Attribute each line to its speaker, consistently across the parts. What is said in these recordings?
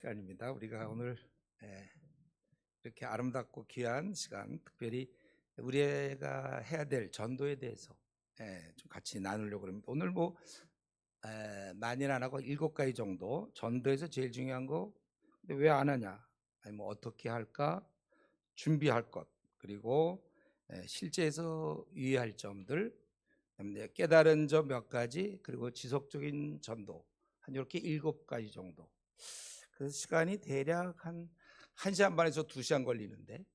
Speaker 1: 시간입니다. 우리가 오늘 이렇게 아름답고 귀한 시간, 특별히 우리가 해야 될 전도에 대해서 좀 같이 나누려고 합니다. 오늘 많이는 안 하고 7가지 정도, 전도에서 제일 중요한 거 근데 왜 안 하냐, 아니 어떻게 할까, 준비할 것, 그리고 실제에서 유의할 점들, 깨달은 점 몇 가지, 그리고 지속적인 전도, 한 이렇게 7가지 정도. 그 시간이 대략 한 1시간 반에서 2시간 걸리는데,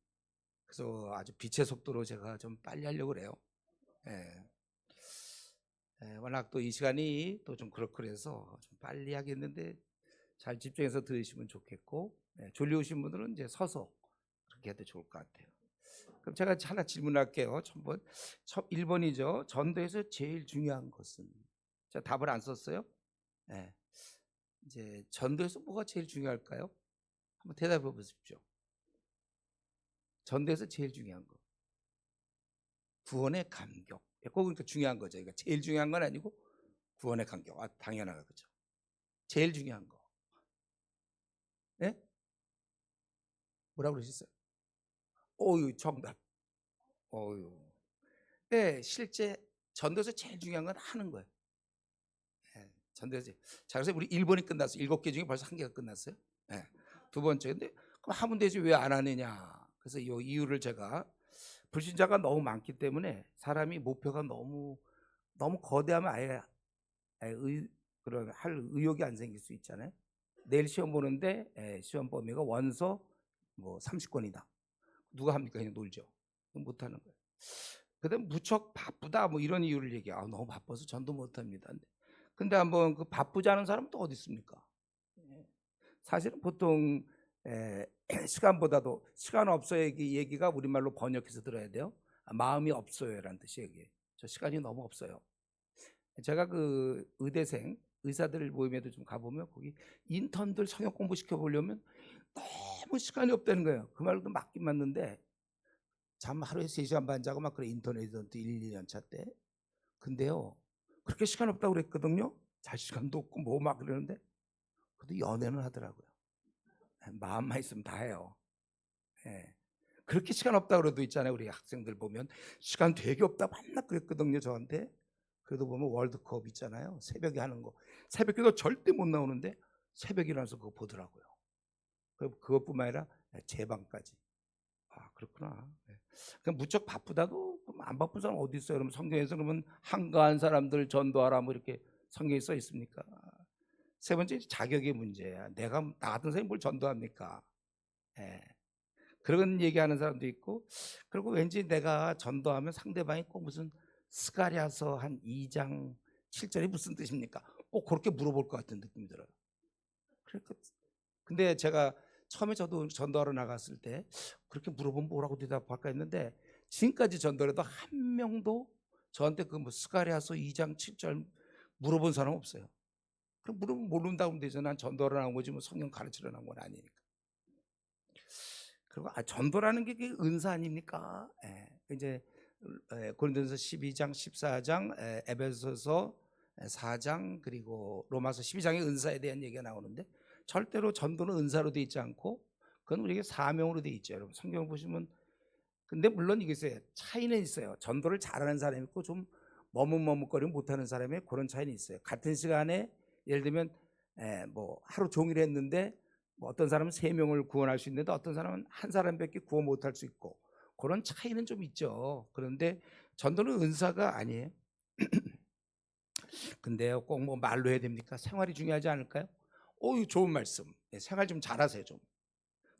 Speaker 1: 그래서 아주 빛의 속도로 제가 좀 빨리 하려고 그래요. 워낙 또 이 시간이 또 좀 그렇고 그래서 좀 빨리 하겠는데 잘 집중해서 들으시면 좋겠고, 졸려오신 분들은 이제 서서 그렇게 해도 좋을 것 같아요. 그럼 제가 하나 질문할게요. 1번이죠. 전도에서 제일 중요한 것은, 제가 답을 안 썼어요. 이제 전도에서 뭐가 제일 중요할까요? 한번 대답해 보십시오. 전도에서 제일 중요한 거, 구원의 감격. 그러니까 중요한 거죠. 그러니까 제일 중요한 건 아니고 구원의 감격. 당연한 거죠. 제일 중요한 거. 네? 뭐라고 그러셨어요? 정답. 네, 실제 전도에서 제일 중요한 건 하는 거예요. 전도에서. 자, 그래서 우리 1번이 끝났어요. 7개 중에 벌써 1개가 끝났어요. 두 번째. 근데 그럼 하면 되지 왜 안 하느냐. 그래서 이 이유를 제가, 불신자가 너무 많기 때문에 사람이 목표가 너무 거대하면 아예 그런 할 의욕이 안 생길 수 있잖아요. 내일 시험 보는데 시험 범위가 원서 30권이다. 누가 합니까? 그냥 놀죠. 못 하는 거예요. 그다음 무척 바쁘다 이런 이유를 얘기해. 너무 바빠서 전도 못 합니다. 근데 한번 그 바쁘지 않은 사람은 또 어디 있습니까? 사실은 보통 시간보다도 시간 없어요 얘기가 우리말로 번역해서 들어야 돼요. 마음이 없어요라는 뜻이에요. 저 시간이 너무 없어요. 제가 그 의대생 의사들 모임에도 좀 가보면 거기 인턴들 성역 공부 시켜보려면 너무 시간이 없다는 거예요. 그 말도 맞긴 맞는데 잠 하루에 3시간 반 자고 막 그래, 인턴이던 1, 2년 차 때. 근데요, 그렇게 시간 없다고 그랬거든요. 잘 시간도 없고 막 그러는데 그래도 연애는 하더라고요. 마음만 있으면 다 해요. 그렇게 시간 없다고 그래도 있잖아요. 우리 학생들 보면 시간 되게 없다 맨날 그랬거든요, 저한테. 그래도 보면 월드컵 있잖아요. 새벽에 하는 거. 새벽에도 절대 못 나오는데 새벽에 일어나서 그거 보더라고요. 그것뿐만 아니라 제 방까지. 그렇구나. 그냥 무척 바쁘다도 안 바쁜 사람 어디 있어요? 그러면 성경에서 그러면 한가한 사람들 전도하라 이렇게 성경에 써 있습니까? 세 번째, 자격의 문제야. 나 같은 사람이 뭘 전도합니까? 그런 얘기하는 사람도 있고, 그리고 왠지 내가 전도하면 상대방이 꼭 무슨 스가랴서 한 2장 7절이 무슨 뜻입니까? 꼭 그렇게 물어볼 것 같은 느낌이 들어요. 근데 제가 처음에 저도 전도하러 나갔을 때 그렇게 물어보면 뭐라고 대답할까 했는데, 지금까지 전도를 해도 한 명도 저한테 스가랴서 2장 7절 물어본 사람 없어요. 그럼 물어보면 모른다고 하면 되죠. 난 전도하러 나온 거지 성경 가르치러 나온 건 아니니까. 그리고 전도라는 게 은사 아닙니까? 이제 고린도전서 12장, 14장, 에베소서 4장, 그리고 로마서 12장의 은사에 대한 얘기가 나오는데, 절대로 전도는 은사로 돼 있지 않고 그건 우리에게 사명으로 돼 있죠. 여러분 성경 보시면. 근데 물론 이게 차이는 있어요. 전도를 잘하는 사람이 있고 좀 머뭇머뭇거리고 못하는 사람의 그런 차이는 있어요. 같은 시간에 예를 들면 하루 종일 했는데 어떤 사람은 3명을 구원할 수 있는데 어떤 사람은 한 사람밖에 구원 못할 수 있고, 그런 차이는 좀 있죠. 그런데 전도는 은사가 아니에요. 근데요, 꼭 말로 해야 됩니까? 생활이 중요하지 않을까요? 좋은 말씀. 생활 좀 잘하세요 좀.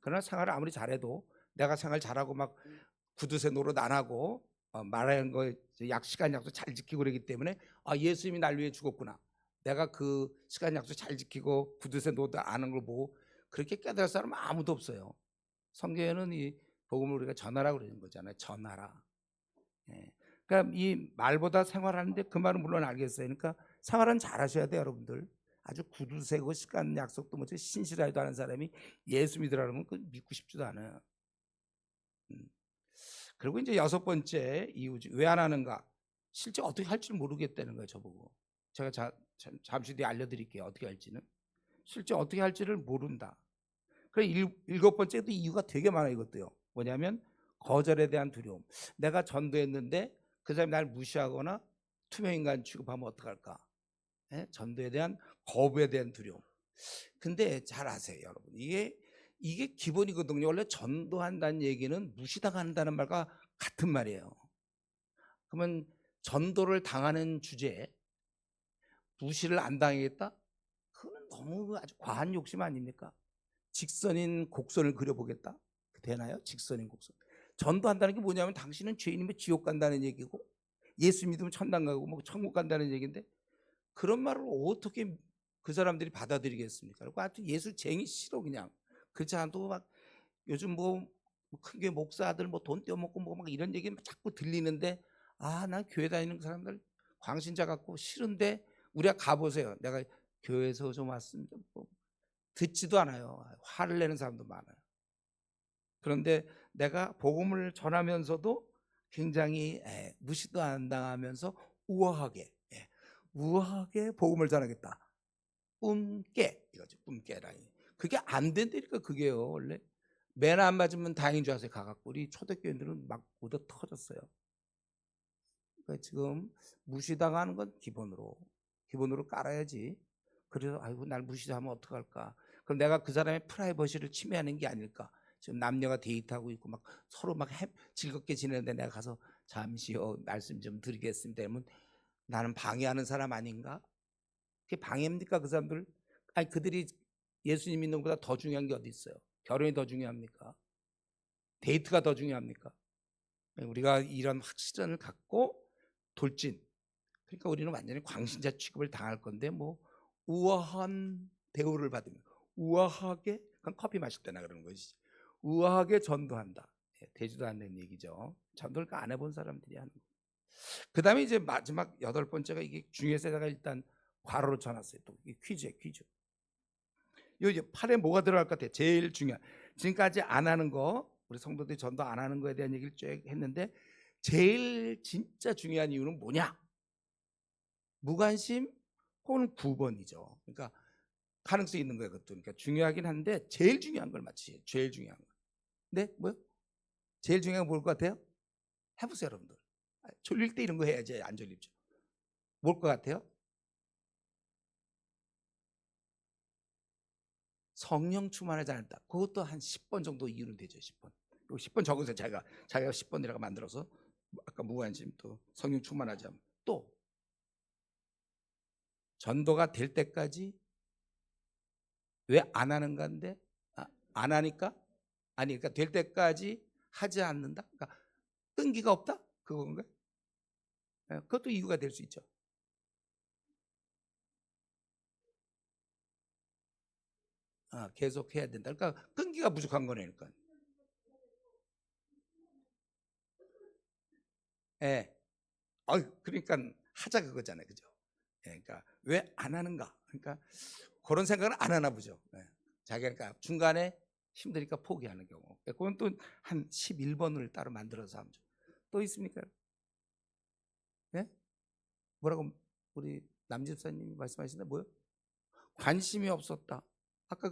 Speaker 1: 그러나 생활을 아무리 잘해도 내가 생활 잘하고 막 구두쇠 노릇 안 하고 말하는 거 시간 약속 잘 지키고 그러기 때문에 예수님이 날 위해 죽었구나, 내가 그 시간 약속 잘 지키고 구두쇠 노릇 안 하는 걸 보고 그렇게 깨달을 사람은 아무도 없어요. 성경에는 이 복음을 우리가 전하라고 그러는 거잖아요. 전하라. 그러니까 이 말보다 생활하는데 그 말은 물론 알겠어요. 그러니까 생활은 잘하셔야 돼요, 여러분들. 아주 구두쇠고 시간 약속도 신실하지도 않은 사람이 예수 믿으라는 건 믿고 싶지도 않아요. 그리고 이제 6번째 이유지, 왜 안 하는가? 실제 어떻게 할지 모르겠다는 거예요, 저보고. 제가 잠시 뒤에 알려드릴게요, 어떻게 할지는. 실제 어떻게 할지를 모른다. 그래 일곱 번째도 이유가 되게 많아요. 이것도요. 뭐냐면 거절에 대한 두려움. 내가 전도했는데 그 사람이 날 무시하거나 투명인간 취급하면 어떡할까? 예? 전도에 대한 거부에 대한 두려움. 근데 잘 아세요, 여러분. 이게 기본이거든요. 원래 전도한다는 얘기는 무시당한다는 말과 같은 말이에요. 그러면 전도를 당하는 주제에 무시를 안 당하겠다? 그거는 너무 아주 과한 욕심 아닙니까? 직선인 곡선을 그려보겠다? 되나요? 직선인 곡선. 전도한다는 게 뭐냐면 당신은 죄인이면 지옥 간다는 얘기고 예수 믿으면 천당 가고 뭐 천국 간다는 얘기인데 그런 말을 어떻게 그 사람들이 받아들이겠습니까? 그리고 아주 예수쟁이 싫어 그냥. 그렇지 않아도 막 요즘 뭐 큰 교회 목사들 뭐 돈 떼어먹고 뭐 막 이런 얘기 자꾸 들리는데 난 교회 다니는 사람들 광신자 같고 싫은데 우리가 가보세요. 내가 교회에서 좀 왔습니다. 뭐 듣지도 않아요. 화를 내는 사람도 많아요. 그런데 내가 복음을 전하면서도 굉장히 무시도 안 당하면서 우아하게 복음을 전하겠다. 꿈깨 이거지. 꿈깨라니. 그게 안 된다니까 그게요. 원래 매너 안 맞으면 다행인 줄 아세요. 가갖고 우리 초대교인들은 막 얻어 터졌어요. 그러니까 지금 무시당하는 건 기본으로 깔아야지. 그래서 아이고 날 무시하면 어떡할까. 그럼 내가 그 사람의 프라이버시를 침해하는 게 아닐까. 지금 남녀가 데이트하고 있고 막 서로 막 즐겁게 지내는데 내가 가서 잠시요 말씀 좀 드리겠습니다. 그러면 나는 방해하는 사람 아닌가? 그게 방해입니까 그 사람들? 아니 그들이 예수님 믿는 것보다 더 중요한 게 어디 있어요? 결혼이 더 중요합니까? 데이트가 더 중요합니까? 우리가 이런 확신을 갖고 돌진. 그러니까 우리는 완전히 광신자 취급을 당할 건데 뭐 우아한 대우를 받으면 우아하게 그냥 커피 마실 때나 그러는 것이지. 우아하게 전도한다. 되지도 않는 얘기죠. 전도를 안 해본 사람들이 하는 거. 그다음에 이제 마지막 여덟 번째가 이게 중요해서 제가 일단 괄호로 쳐놨어요. 또 퀴즈예요, 퀴즈. 요 이제 팔에 뭐가 들어갈 것 같아요? 제일 중요한. 지금까지 안 하는 거, 우리 성도들이 전도 안 하는 거에 대한 얘기를 쭉 했는데 제일 진짜 중요한 이유는 뭐냐? 무관심 혹은 9번이죠. 그러니까 가능성이 있는 거예요, 그것도. 그러니까 중요하긴 한데 제일 중요한 걸 맞히세요. 제일 중요한 거. 네? 뭐요? 제일 중요한 거 뭘 것 같아요? 해보세요, 여러분들. 졸릴 때 이런 거 해야지 안 졸립죠. 뭘 것 같아요? 성령 충만하지 않았다. 그것도 한 10번 정도 이유는 되죠. 10번. 10번 적으세요. 자기가 10번이라고 만들어서 아까 무관심 또 성령 충만하지 않으면 또 전도가 될 때까지 왜 안 하는 건데 안 하니까 아니 그러니까 될 때까지 하지 않는다. 그러니까 끈기가 없다. 그건가요? 그것도 이유가 될 수 있죠. 계속 해야 된다. 그러니까 끈기가 부족한 거니까. 예. 그러니까 하자 그거잖아요. 그죠? 예, 그러니까 왜 안 하는가? 그러니까 그런 생각을 안 하나 보죠. 예. 자기가 그러니까 중간에 힘드니까 포기하는 경우. 그건 또 한 11번을 따로 만들어서 하죠. 또 있습니까? 예? 뭐라고 우리 남집사님이 말씀하시는데 뭐요? 관심이 없었다. 아까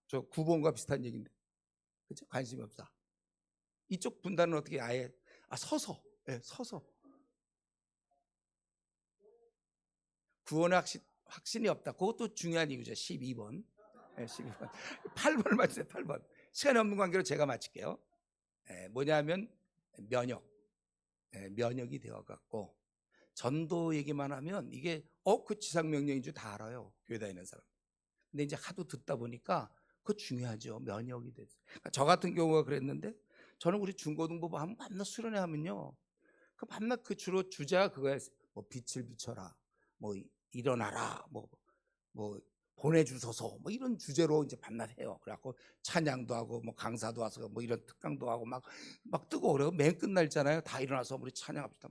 Speaker 1: 저 9번과 비슷한 얘기인데. 그렇죠? 관심이 없다. 이쪽 분단은 어떻게 아예 서서. 예, 서서. 구원의 확신이 없다. 그것도 중요한 이유죠. 12번. 네, 12번. 8번을 맞추세요. 8번. 시간이 없는 관계로 제가 맞힐게요. 뭐냐면 면역. 면역이 되어갖고 전도 얘기만 하면 이게 그 지상명령인 줄 다 알아요. 교회 다니는 사람. 근데 이제 하도 듣다 보니까 그거 중요하죠. 면역이 됐어요. 그러니까 저 같은 경우가 그랬는데 저는 우리 중고등부 하면 밤낮 수련회 하면요. 그 밤낮 그 주로 주제가 그거였어요. 뭐 빛을 비춰라. 뭐 일어나라. 뭐 보내주소서 뭐 이런 주제로 이제 밤낮 해요. 그래갖고 찬양도 하고 뭐 강사도 와서 뭐 이런 특강도 하고 막 뜨고 그래요. 맨 끝날잖아요. 다 일어나서 우리 찬양합시다.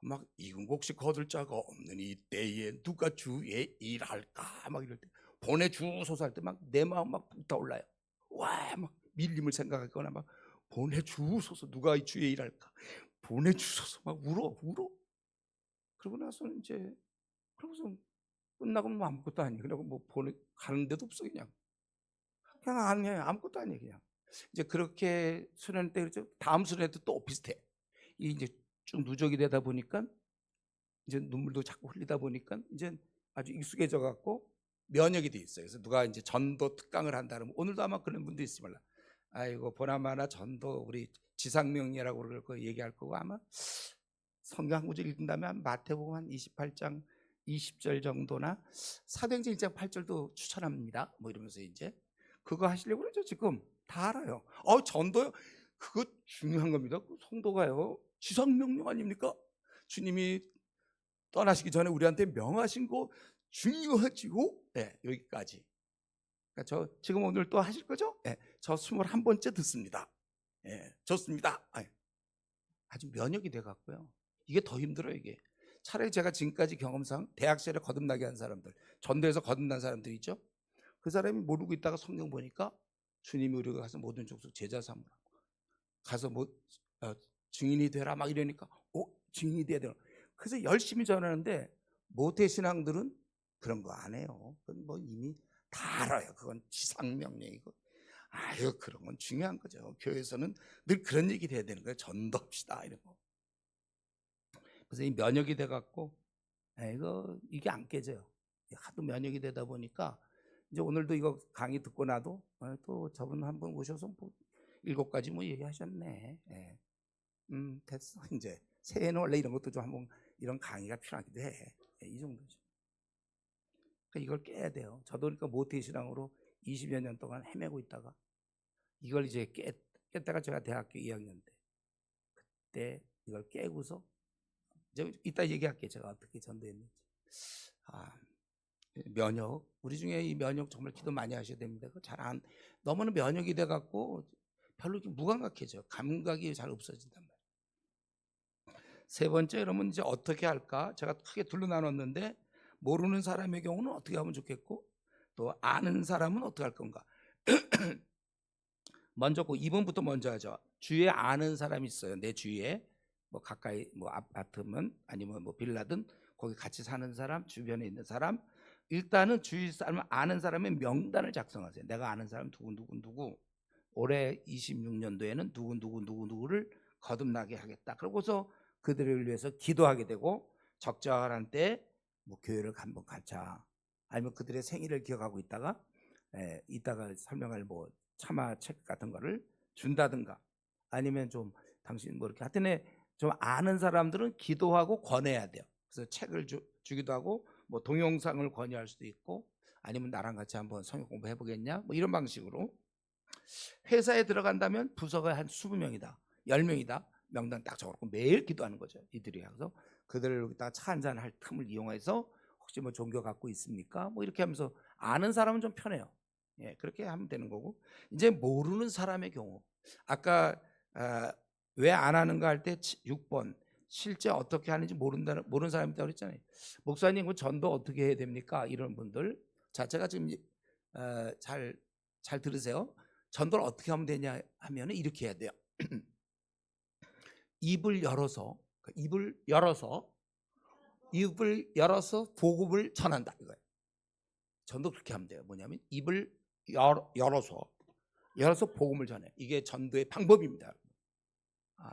Speaker 1: 막 이근곡식 거둘 자가 없는 이때에 누가 주의 일할까 막 이럴 때 보내주소서 할 때 막 내 마음 막 불타올라요. 와 막 밀림을 생각하거나 막 보내주소서 누가 이 주의 일할까 보내주소서 막 울어. 그러고 나서는 이제 그러고서 끝나고 뭐 아무것도 아니고 그러고 뭐 가는 데도 없어 그냥 그냥 아니에요. 아무것도 아니에요. 그냥 이제 그렇게 수련 때 그렇죠. 다음 수련도 또 비슷해. 이 이제 쭉 누적이 되다 보니까 이제 눈물도 자꾸 흘리다 보니까 이제 아주 익숙해져 갖고 면역이 돼 있어요. 그래서 누가 이제 전도 특강을 한다 그러면 오늘도 아마 그런 분도 있지 몰라. 아이고 보나마나 전도 우리 지상명리라고 그럴 거 얘기할 거고 아마 성경 한 구절 읽는다면 마태복음 한 28장 20절 정도나 사도행전 1장 8절도 추천합니다. 뭐 이러면서 이제 그거 하시려고 그러죠. 지금 다 알아요. 전도요? 그거 중요한 겁니다. 그 성도가요. 지상명령 아닙니까? 주님이 떠나시기 전에 우리한테 명하신 거 중요하지요. 네, 여기까지. 그러니까 저 지금 오늘 또 하실 거죠? 네, 저 21번째 듣습니다. 네, 좋습니다. 아주 면역이 돼 갖고요. 이게 더 힘들어요. 이게 차라리 제가 지금까지 경험상 대학 시절에 거듭나게 한 사람들, 전도에서 거듭난 사람들 있죠. 그 사람이 모르고 있다가 성경 보니까 주님이 우리가 가서 모든 족속 제자 삼으라 가서 뭐 증인이 되라 막 이러니까 증인이 돼야 되나. 그래서 열심히 전하는데 모태 신앙들은 그런 거 안 해요. 그건 뭐 이미 다 알아요. 그건 지상명령이고. 아유 그런 건 중요한 거죠. 교회에서는 늘 그런 얘기를 해야 되는 거예요. 전도합시다 이런 거. 그래서 이 면역이 돼 갖고 이게 안 깨져요. 하도 면역이 되다 보니까 이제 오늘도 이거 강의 듣고 나도 또 저분 한 번 오셔서 뭐 7가지 뭐 얘기하셨네. 됐어. 이제 새해는 원래 이런 것도 좀 한번 이런 강의가 필요하기도 해. 이 정도죠. 그러니까 이걸 깨야 돼요. 저도 그러니까 모태신앙으로 20여 년 동안 헤매고 있다가 이걸 이제 깼다가 제가 대학교 2학년 때 이걸 깨고서 이제 이따 얘기할게요. 제가 어떻게 전도했는지. 면역. 우리 중에 이 면역 정말 기도 많이 하셔야 됩니다. 너무나 면역이 돼 갖고 별로 이렇게 무감각해져요. 감각이 잘 없어진단 말이에요. 세 번째, 그러면 이제 어떻게 할까? 제가 크게 둘로 나눴는데 모르는 사람의 경우는 어떻게 하면 좋겠고 또 아는 사람은 어떻게 할 건가? 먼저 2번부터 먼저 하죠. 주위에 아는 사람이 있어요. 내 주위에 뭐 가까이 뭐 아파트면 아니면 뭐 빌라든 거기 같이 사는 사람, 주변에 있는 사람, 일단은 주위 사람 아는 사람의 명단을 작성하세요. 내가 아는 사람 누구 올해 26년도에는 누구를 거듭나게 하겠다. 그러고서 그들을 위해서 기도하게 되고 적절한 때 뭐 교회를 한번 가자. 아니면 그들의 생일을 기억하고 이따가 설명할 뭐 참아 책 같은 거를 준다든가 아니면 좀 당신 뭐 이렇게 하여튼 좀 아는 사람들은 기도하고 권해야 돼요. 그래서 책을 주기도 하고 뭐 동영상을 권유할 수도 있고 아니면 나랑 같이 한번 성경 공부해 보겠냐 뭐 이런 방식으로. 회사에 들어간다면 부서가 한 20명이다 10명이다 명단 딱 적어놓고 매일 기도하는 거죠. 이들이. 그래서 그들을 여기다 차 한잔 할 틈을 이용해서 혹시 뭐 종교 갖고 있습니까 뭐 이렇게 하면서 아는 사람은 좀 편해요. 그렇게 하면 되는 거고. 이제 모르는 사람의 경우 아까 왜 안 하는가 할 때 6번 실제 어떻게 하는지 모르는 사람이 있다고 그랬잖아요. 목사님 그 전도 어떻게 해야 됩니까? 이런 분들. 자, 제가 지금 잘 들으세요. 전도를 어떻게 하면 되냐 하면 이렇게 해야 돼요. 입을 열어서 복음을 전한다 이거예요. 전도 그렇게 하면 돼요. 뭐냐면 입을 열어서 복음을 전해. 이게 전도의 방법입니다.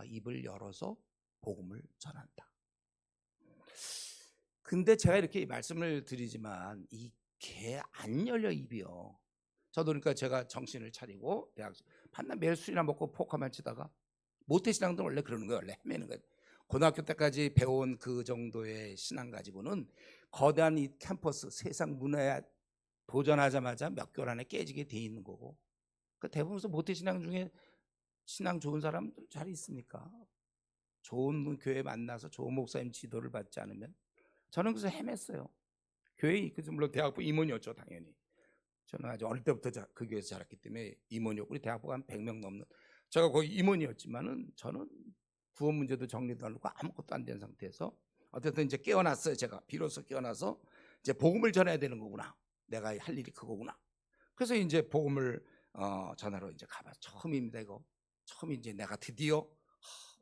Speaker 1: 입을 열어서 복음을 전한다. 근데 제가 이렇게 말씀을 드리지만 이게 안 열려 입이요. 저도 그러니까 제가 정신을 차리고 대학 반날 매일 술이나 먹고 포커만 치다가 모태신앙도 원래 그러는 거예요. 원래 헤매는 거예요. 고등학교 때까지 배운 그 정도의 신앙 가지고는 거대한 이 캠퍼스 세상 문화에 도전하자마자 몇 개월 안에 깨지게 돼 있는 거고. 그 대부분 모태신앙 중에 신앙 좋은 사람들 잘 있습니까? 좋은 교회 만나서 좋은 목사님 지도를 받지 않으면. 저는 그래서 헤맸어요. 교회 물론 대학부 임원이었죠 당연히. 저는 아주 어릴 때부터 그 교회에서 자랐기 때문에 임원이었고 우리 대학부가 한 100명 넘는 제가 거기 임원이었지만은 저는 구원 문제도 정리도 안 하고 아무것도 안 된 상태에서 어쨌든 이제 깨어났어요. 제가 비로소 깨어나서 이제 복음을 전해야 되는 거구나. 내가 할 일이 그거구나. 그래서 이제 복음을 전하러 이제 가봐서 처음입니다. 이거 처음 이제 내가 드디어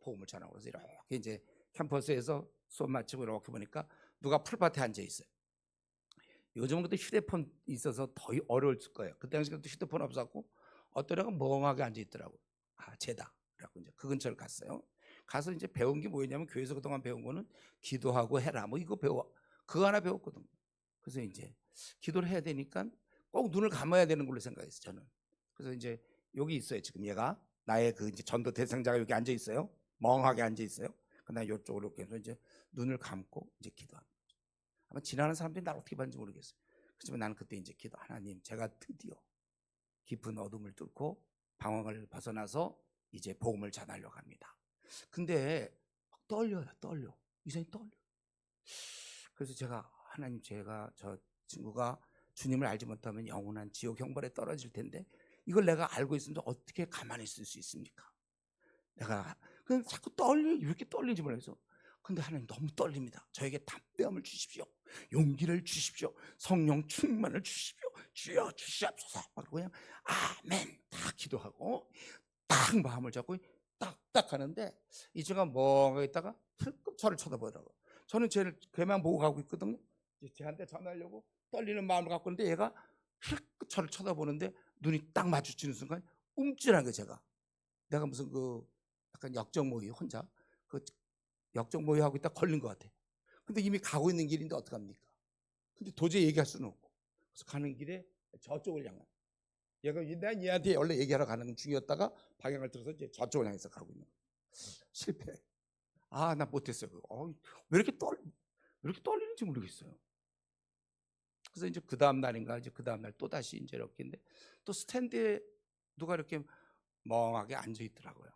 Speaker 1: 복음을 전하고 그래서 이렇게 이제 캠퍼스에서 수업 마치고 이렇게 보니까 누가 풀밭에 앉아 있어요. 요즘은 그때 휴대폰 있어서 더 어려울 거예요. 그때 당시 그때 휴대폰 없었고 어떤 애가 멍하게 앉아 있더라고요. 아, 쟤다. 그래갖고 이제 그 근처를 갔어요. 가서 이제 배운 게 뭐였냐면 교회에서 그동안 배운 거는 기도하고 해라. 뭐 이거 배워. 그거 하나 배웠거든요. 그래서 이제 기도를 해야 되니까 꼭 눈을 감아야 되는 걸로 생각했어요, 저는. 그래서 이제 여기 있어요. 지금 얘가 나의 그 이제 전도 대상자가 여기 앉아 있어요. 멍하게 앉아 있어요. 그다음에 이쪽으로 이렇게 해서 이제 눈을 감고 이제 기도하는 거죠. 아마 지나가는 사람들이 나를 어떻게 봤는지 모르겠어요. 그렇지만 나는 그때 이제 기도, 하나님, 제가 드디어 깊은 어둠을 뚫고 방황을 벗어나서 이제 복음을 전하려고 합니다. 근데 막 떨려요, 떨려. 이상히 떨려. 그래서 제가 하나님, 제가 저 친구가 주님을 알지 못하면 영원한 지옥 형벌에 떨어질 텐데 이걸 내가 알고 있으면 어떻게 가만히 있을 수 있습니까? 내가 그냥 자꾸 이렇게 떨리지 몰라서. 근데 하나님 너무 떨립니다. 저에게 담대함을 주십시오. 용기를 주십시오. 성령 충만을 주십시오. 주여 주시옵소서. 막 그냥 아멘 딱 기도하고 딱 마음을 잡고 딱딱 하는데 이 친구가 멍하게 있다가 흘끗 저를 쳐다보더라고요. 저는 걔만 보고 가고 있거든요. 쟤한테 전하려고 떨리는 마음을 갖고 있는데 얘가 흘끗 저를 쳐다보는데 눈이 딱 마주치는 순간 움찔한 거예요. 제가 내가 무슨 그 약간 역적모의 혼자 그 역적모의 하고 있다 걸린 것 같아. 근데 이미 가고 있는 길인데 어떡합니까? 근데 도저히 얘기할 수는 없고 그래서 가는 길에 저쪽을 향한 얘가 난 얘한테 원래 얘기하러 가는 중이었다가 방향을 틀어서 이제 저쪽을 향해서 가고 있는 거예요. 실패. 아, 나 못했어요. 왜 이렇게 떨리는지 모르겠어요. 그래서 이제 그 다음 날인가 이제 그 다음 날 또 다시 이제 이렇게인데 또 스탠드에 누가 이렇게 멍하게 앉아 있더라고요.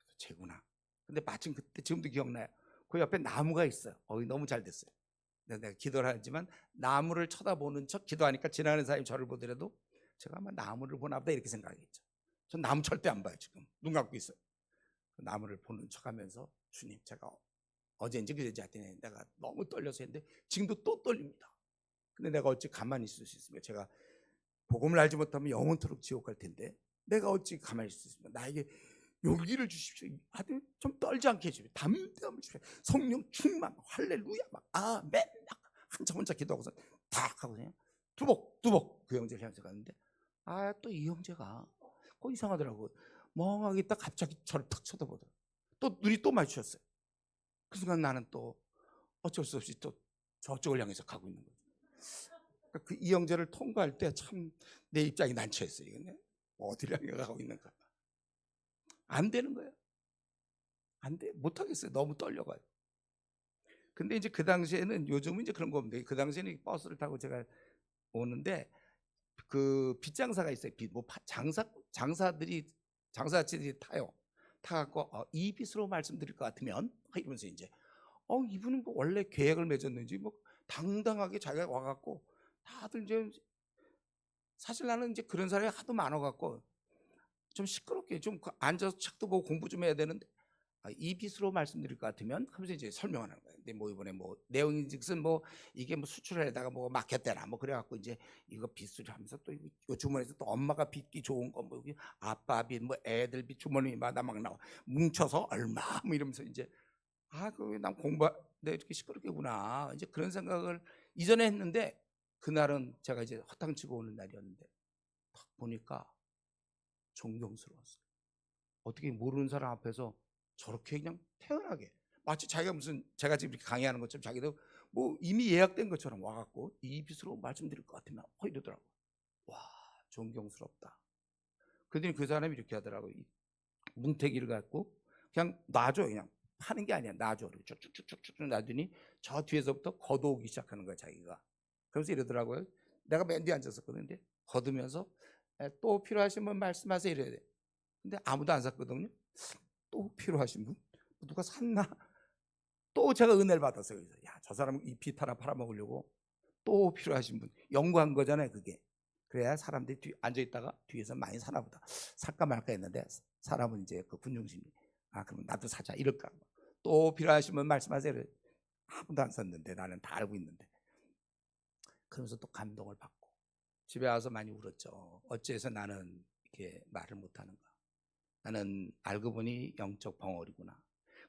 Speaker 1: 그래서 쟤구나. 근데 마침 그때 지금도 기억나요. 그 옆에 나무가 있어요. 너무 잘 됐어요. 내가 기도를 하지만 나무를 쳐다보는 척 기도하니까 지나가는 사람이 저를 보더라도 제가 아마 나무를 보나 보다 이렇게 생각하겠죠. 전 나무 절대 안 봐요. 지금 눈 감고 있어요. 나무를 보는 척하면서 주님, 제가 어제인지 그제인지 하더니 내가 너무 떨려서 했는데 지금도 또 떨립니다. 근데 내가 어찌 가만히 있을 수 있습니까? 제가 복음을 알지 못하면 영원토록 지옥 갈 텐데 내가 어찌 가만히 있을 수 있습니까? 나에게 용기를 주십시오. 하여튼 좀 떨지 않게 해주십시오. 담대함을 주십시오. 성령 충만, 할렐루야, 막 아멘, 막 한참 혼자 기도하고서 탁 하고 그냥 두벅 그 형제를 향해서 갔는데 또 이 형제가 이상하더라고요. 멍하게 있다 갑자기 저를 탁 쳐다보더라고요. 또 눈이 또 마주쳤어요. 그 순간 나는 또 어쩔 수 없이 또 저쪽을 향해서 가고 있는 거죠. 그 이 형제를 통과할 때 참 내 입장이 난처했어요. 어디를 향해 가고 있는가. 안 되는 거예요. 안 돼. 못 하겠어요. 너무 떨려가요. 근데 이제 그 당시에는 요즘은 이제 그런 거 없는데 그 당시에는 버스를 타고 제가 오는데 그 빗장사가 있어요. 뭐 장사들이 타요. 타갖고 이 빗으로 말씀드릴 것 같으면 이러면서 이제 이분은 뭐 원래 계획을 맺었는지 뭐 당당하게 자기가 와갖고 다들 이제 사실 나는 이제 그런 사람이 하도 많아갖고 좀 시끄럽게 좀 앉아서 책도 보고 공부 좀 해야 되는데 이 빗으로 말씀드릴 것 같으면 하면서 이제 설명하는 거예요. 근데 뭐 이번에 뭐 내용인즉슨 뭐 이게 뭐 수출에다가 뭐 막혔대나 뭐 그래갖고 이제 이거 빗을 하면서 또 이 주머니에서 또 엄마가 빗기 좋은 거 뭐 여기 아빠 빗 뭐 애들 빗 주머니마다 막 나와 뭉쳐서 얼마 뭐 이러면서 이제 난 내가 이렇게 시끄럽게구나 이제 그런 생각을 이전에 했는데 그날은 제가 이제 허탕치고 오는 날이었는데 딱 보니까 존경스러웠어요. 어떻게 모르는 사람 앞에서 저렇게 그냥 태연하게 마치 자기가 무슨 제가 지금 이렇게 강의하는 것처럼 자기도 뭐 이미 예약된 것처럼 와갖고 이 빗으로 말씀드릴 것 같으면 이러더라고. 와, 존경스럽다. 그랬더니 그 사람이 이렇게 하더라고요. 뭉태기를 갖고 그냥 놔줘. 그냥 파는 게 아니야. 놔줘. 쭉쭉쭉쭉 놔두니 저 뒤에서부터 걷어오기 시작하는 거야 자기가. 그래서 이러더라고요. 내가 맨 뒤에 앉았었거든요. 근데 걷으면서 또 필요하신 분 말씀하세요 이래야 돼. 근데 아무도 안 샀거든요. 또 필요하신 분? 누가 샀나? 또 제가 은혜를 받았어요. 그래서 저 사람 이 빗 하나 팔아먹으려고 또 필요하신 분. 연구한 거잖아요 그게. 그래야 사람들이 앉아있다가 뒤에서 많이 사나 보다. 살까 말까 했는데 사람은 이제 그 군중심리. 그럼 나도 사자 이럴까. 또 필요하신 분 말씀하세요. 아무도 안 샀는데 나는 다 알고 있는데. 그러면서 또 감동을 받고 집에 와서 많이 울었죠. 어째서 나는 이렇게 말을 못하는가. 나는 알고 보니 영적 벙어리구나.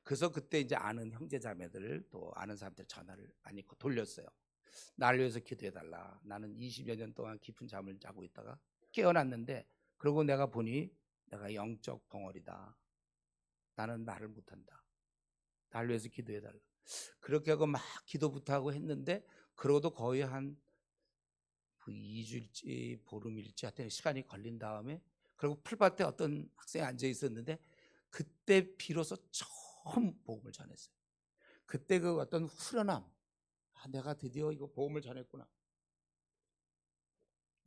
Speaker 1: 그래서 그때 이제 아는 형제 자매들 또 아는 사람들 전화를 많이 돌렸어요. 나를 위해서 기도해달라. 나는 20여 년 동안 깊은 잠을 자고 있다가 깨어났는데 그러고 내가 보니 내가 영적 벙어리다. 나는 말을 못한다. 나를 위해서 기도해달라. 그렇게 하고 막 기도부터 하고 했는데 그러고도 거의 한 2주일지 보름일지 하여튼 시간이 걸린 다음에 그리고 풀밭에 어떤 학생이 앉아 있었는데 그때 비로소 처음 복음을 전했어요. 그때 그 어떤 후련함, 내가 드디어 이거 복음을 전했구나.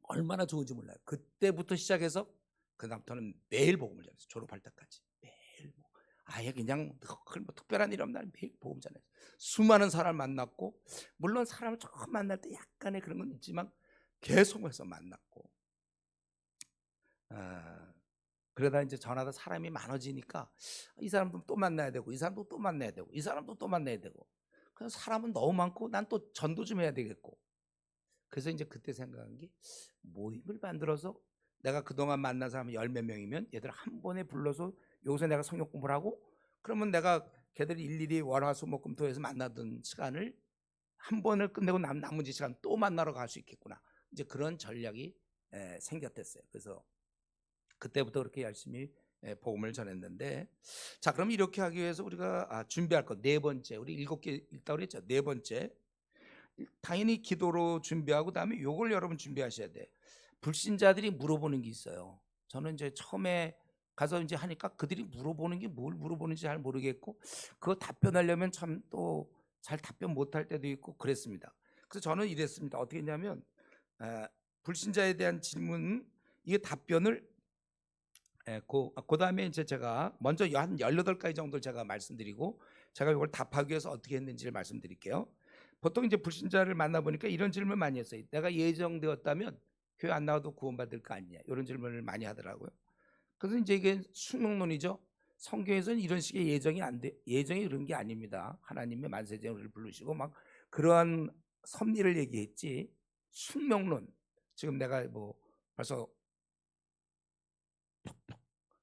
Speaker 1: 얼마나 좋은지 몰라요. 그때부터 시작해서 그다음부터는 매일 복음을 전했어요. 졸업할 때까지 매일. 아예 그냥 뭐 특별한 일 없는 날 매일 복음 전했어요. 수많은 사람을 만났고 물론 사람을 처음 만날 때 약간의 그런 건 있지만 계속해서 만났고 그러다 이제 전하다 사람이 많아지니까 이 사람도 또 만나야 되고 이 사람도 또 만나야 되고 이 사람도 또 만나야 되고 그래서 사람은 너무 많고 난 또 전도 좀 해야 되겠고 그래서 이제 그때 생각한 게 모임을 만들어서 내가 그동안 만난 사람이 10몇 명이면 얘들 한 번에 불러서 여기서 내가 성경 공부를 하고 그러면 내가 걔들이 일일이 월화수목금토에서 만나던 시간을 한 번을 끝내고 나머지 시간 또 만나러 갈 수 있겠구나. 이제 그런 전략이 생겼댔어요. 그래서 그때부터 그렇게 열심히 복음을 전했는데 자 그럼 이렇게 하기 위해서 우리가 준비할 것 네 번째 우리 7개 읽다고 그랬죠. 네 번째 당연히 기도로 준비하고 그다음에 요걸 여러분 준비하셔야 돼. 불신자들이 물어보는 게 있어요. 저는 이제 처음에 가서 이제 하니까 그들이 물어보는 게 뭘 물어보는지 잘 모르겠고 그거 답변하려면 참 또 잘 답변 못할 때도 있고 그랬습니다. 그래서 저는 이랬습니다. 어떻게 했냐면 불신자에 대한 질문 이게 답변을 그 다음에 이제 제가 먼저 한 18가지 정도를 제가 말씀드리고 제가 이걸 답하기 위해서 어떻게 했는지를 말씀드릴게요. 보통 이제 불신자를 만나보니까 이런 질문 많이 했어요. 내가 예정되었다면 교회 안 나와도 구원받을 거 아니냐 이런 질문을 많이 하더라고요. 그래서 이제 이게 숙명론이죠. 성경에서는 이런 식의 예정이 안 돼. 예정이 그런 게 아닙니다. 하나님의 만세전을 부르시고 막 그러한 섭리를 얘기했지. 숙명론. 지금 내가 뭐 벌써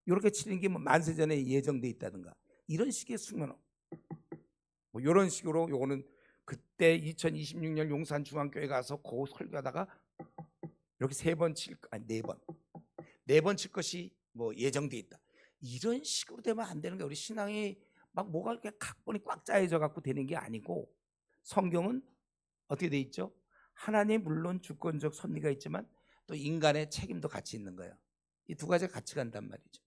Speaker 1: 이렇게 치는 게 뭐 만세전에 예정돼 있다든가 이런 식의 숙명론. 뭐 이런 식으로 요거는 그때 2026년 용산중앙교회 가서 그 설교하다가 이렇게 네 번 칠 것이 뭐 예정돼 있다. 이런 식으로 되면 안 되는 거예요. 우리 신앙이 막 뭐가 이렇게 각본이 꽉 짜여져 갖고 되는 게 아니고 성경은 어떻게 돼 있죠? 하나님 물론 주권적 섭리가 있지만 또 인간의 책임도 같이 있는 거예요. 이 두 가지가 같이 간단 말이죠.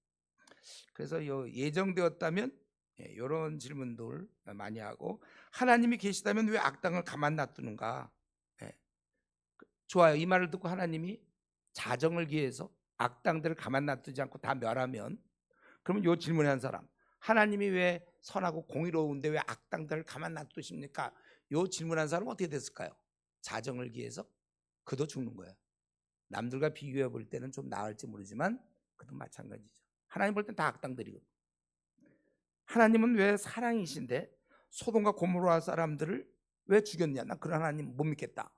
Speaker 1: 그래서 예정되었다면 이런 질문들 많이 하고 하나님이 계시다면 왜 악당을 가만 놔두는가? 좋아요. 이 말을 듣고 하나님이 자정을 기해서 악당들을 가만 놔두지 않고 다 멸하면 그러면 요 질문한 사람 하나님이 왜 선하고 공의로운데 왜 악당들을 가만 놔두십니까? 요 질문한 사람은 어떻게 됐을까요? 자정을 기해서 그도 죽는 거예요. 남들과 비교해 볼 때는 좀 나을지 모르지만 그도 마찬가지죠. 하나님 볼 땐 다 악당들이고 하나님은 왜 사랑이신데 소돔과 고모라 사람들을 왜 죽였냐? 난 그런 하나님 못 믿겠다.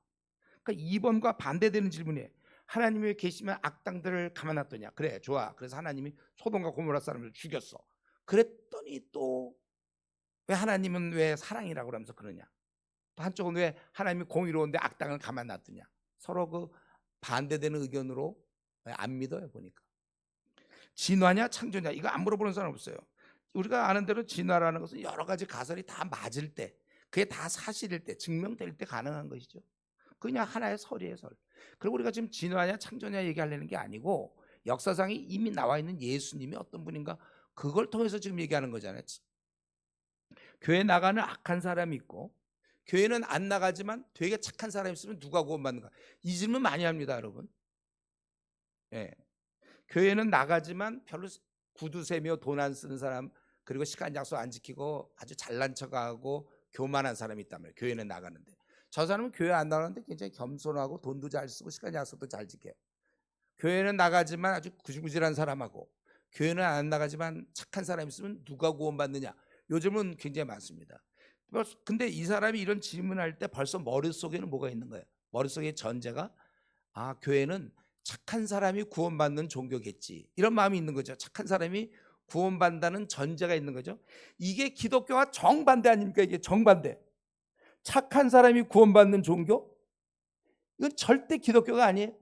Speaker 1: 그러니까 2번과 반대되는 질문이에요. 하나님이 왜 계시면 악당들을 가만 놔두냐? 그래 좋아. 그래서 하나님이 소돔과 고모라 사람들을 죽였어. 그랬더니 또 왜 하나님은 왜 사랑이라고 그러면서 그러냐? 또 한쪽은 왜 하나님이 공의로운데 악당을 가만 놔두냐? 서로 그 반대되는 의견으로 안 믿어요 보니까. 진화냐 창조냐 이거 안 물어보는 사람 없어요. 우리가 아는 대로 진화라는 것은 여러 가지 가설이 다 맞을 때 그게 다 사실일 때 증명될 때 가능한 것이죠. 그냥 하나의 설이에요 설. 그리고 우리가 지금 진화냐 창조냐 얘기하려는 게 아니고 역사상에 이미 나와 있는 예수님이 어떤 분인가 그걸 통해서 지금 얘기하는 거잖아요. 교회 나가는 악한 사람이 있고 교회는 안 나가지만 되게 착한 사람이 있으면 누가 구원받는가? 이 질문 많이 합니다 여러분. 교회는 나가지만 별로 구두 세며 돈 안 쓰는 사람 그리고 시간 약속 안 지키고 아주 잘난 척하고 교만한 사람이 있단 말이에요. 교회는 나가는데 저 사람은 교회 안 나가는데 굉장히 겸손하고 돈도 잘 쓰고 시간 약속도 잘 지켜요. 교회는 나가지만 아주 구질구질한 사람하고 교회는 안 나가지만 착한 사람이 있으면 누가 구원받느냐? 요즘은 굉장히 많습니다. 근데 이 사람이 이런 질문할 때 벌써 머릿속에는 뭐가 있는 거예요? 머릿속에 전제가 교회는 착한 사람이 구원받는 종교겠지 이런 마음이 있는 거죠. 착한 사람이 구원받는다는 전제가 있는 거죠. 이게 기독교와 정반대 아닙니까? 이게 정반대. 착한 사람이 구원받는 종교? 이건 절대 기독교가 아니에요.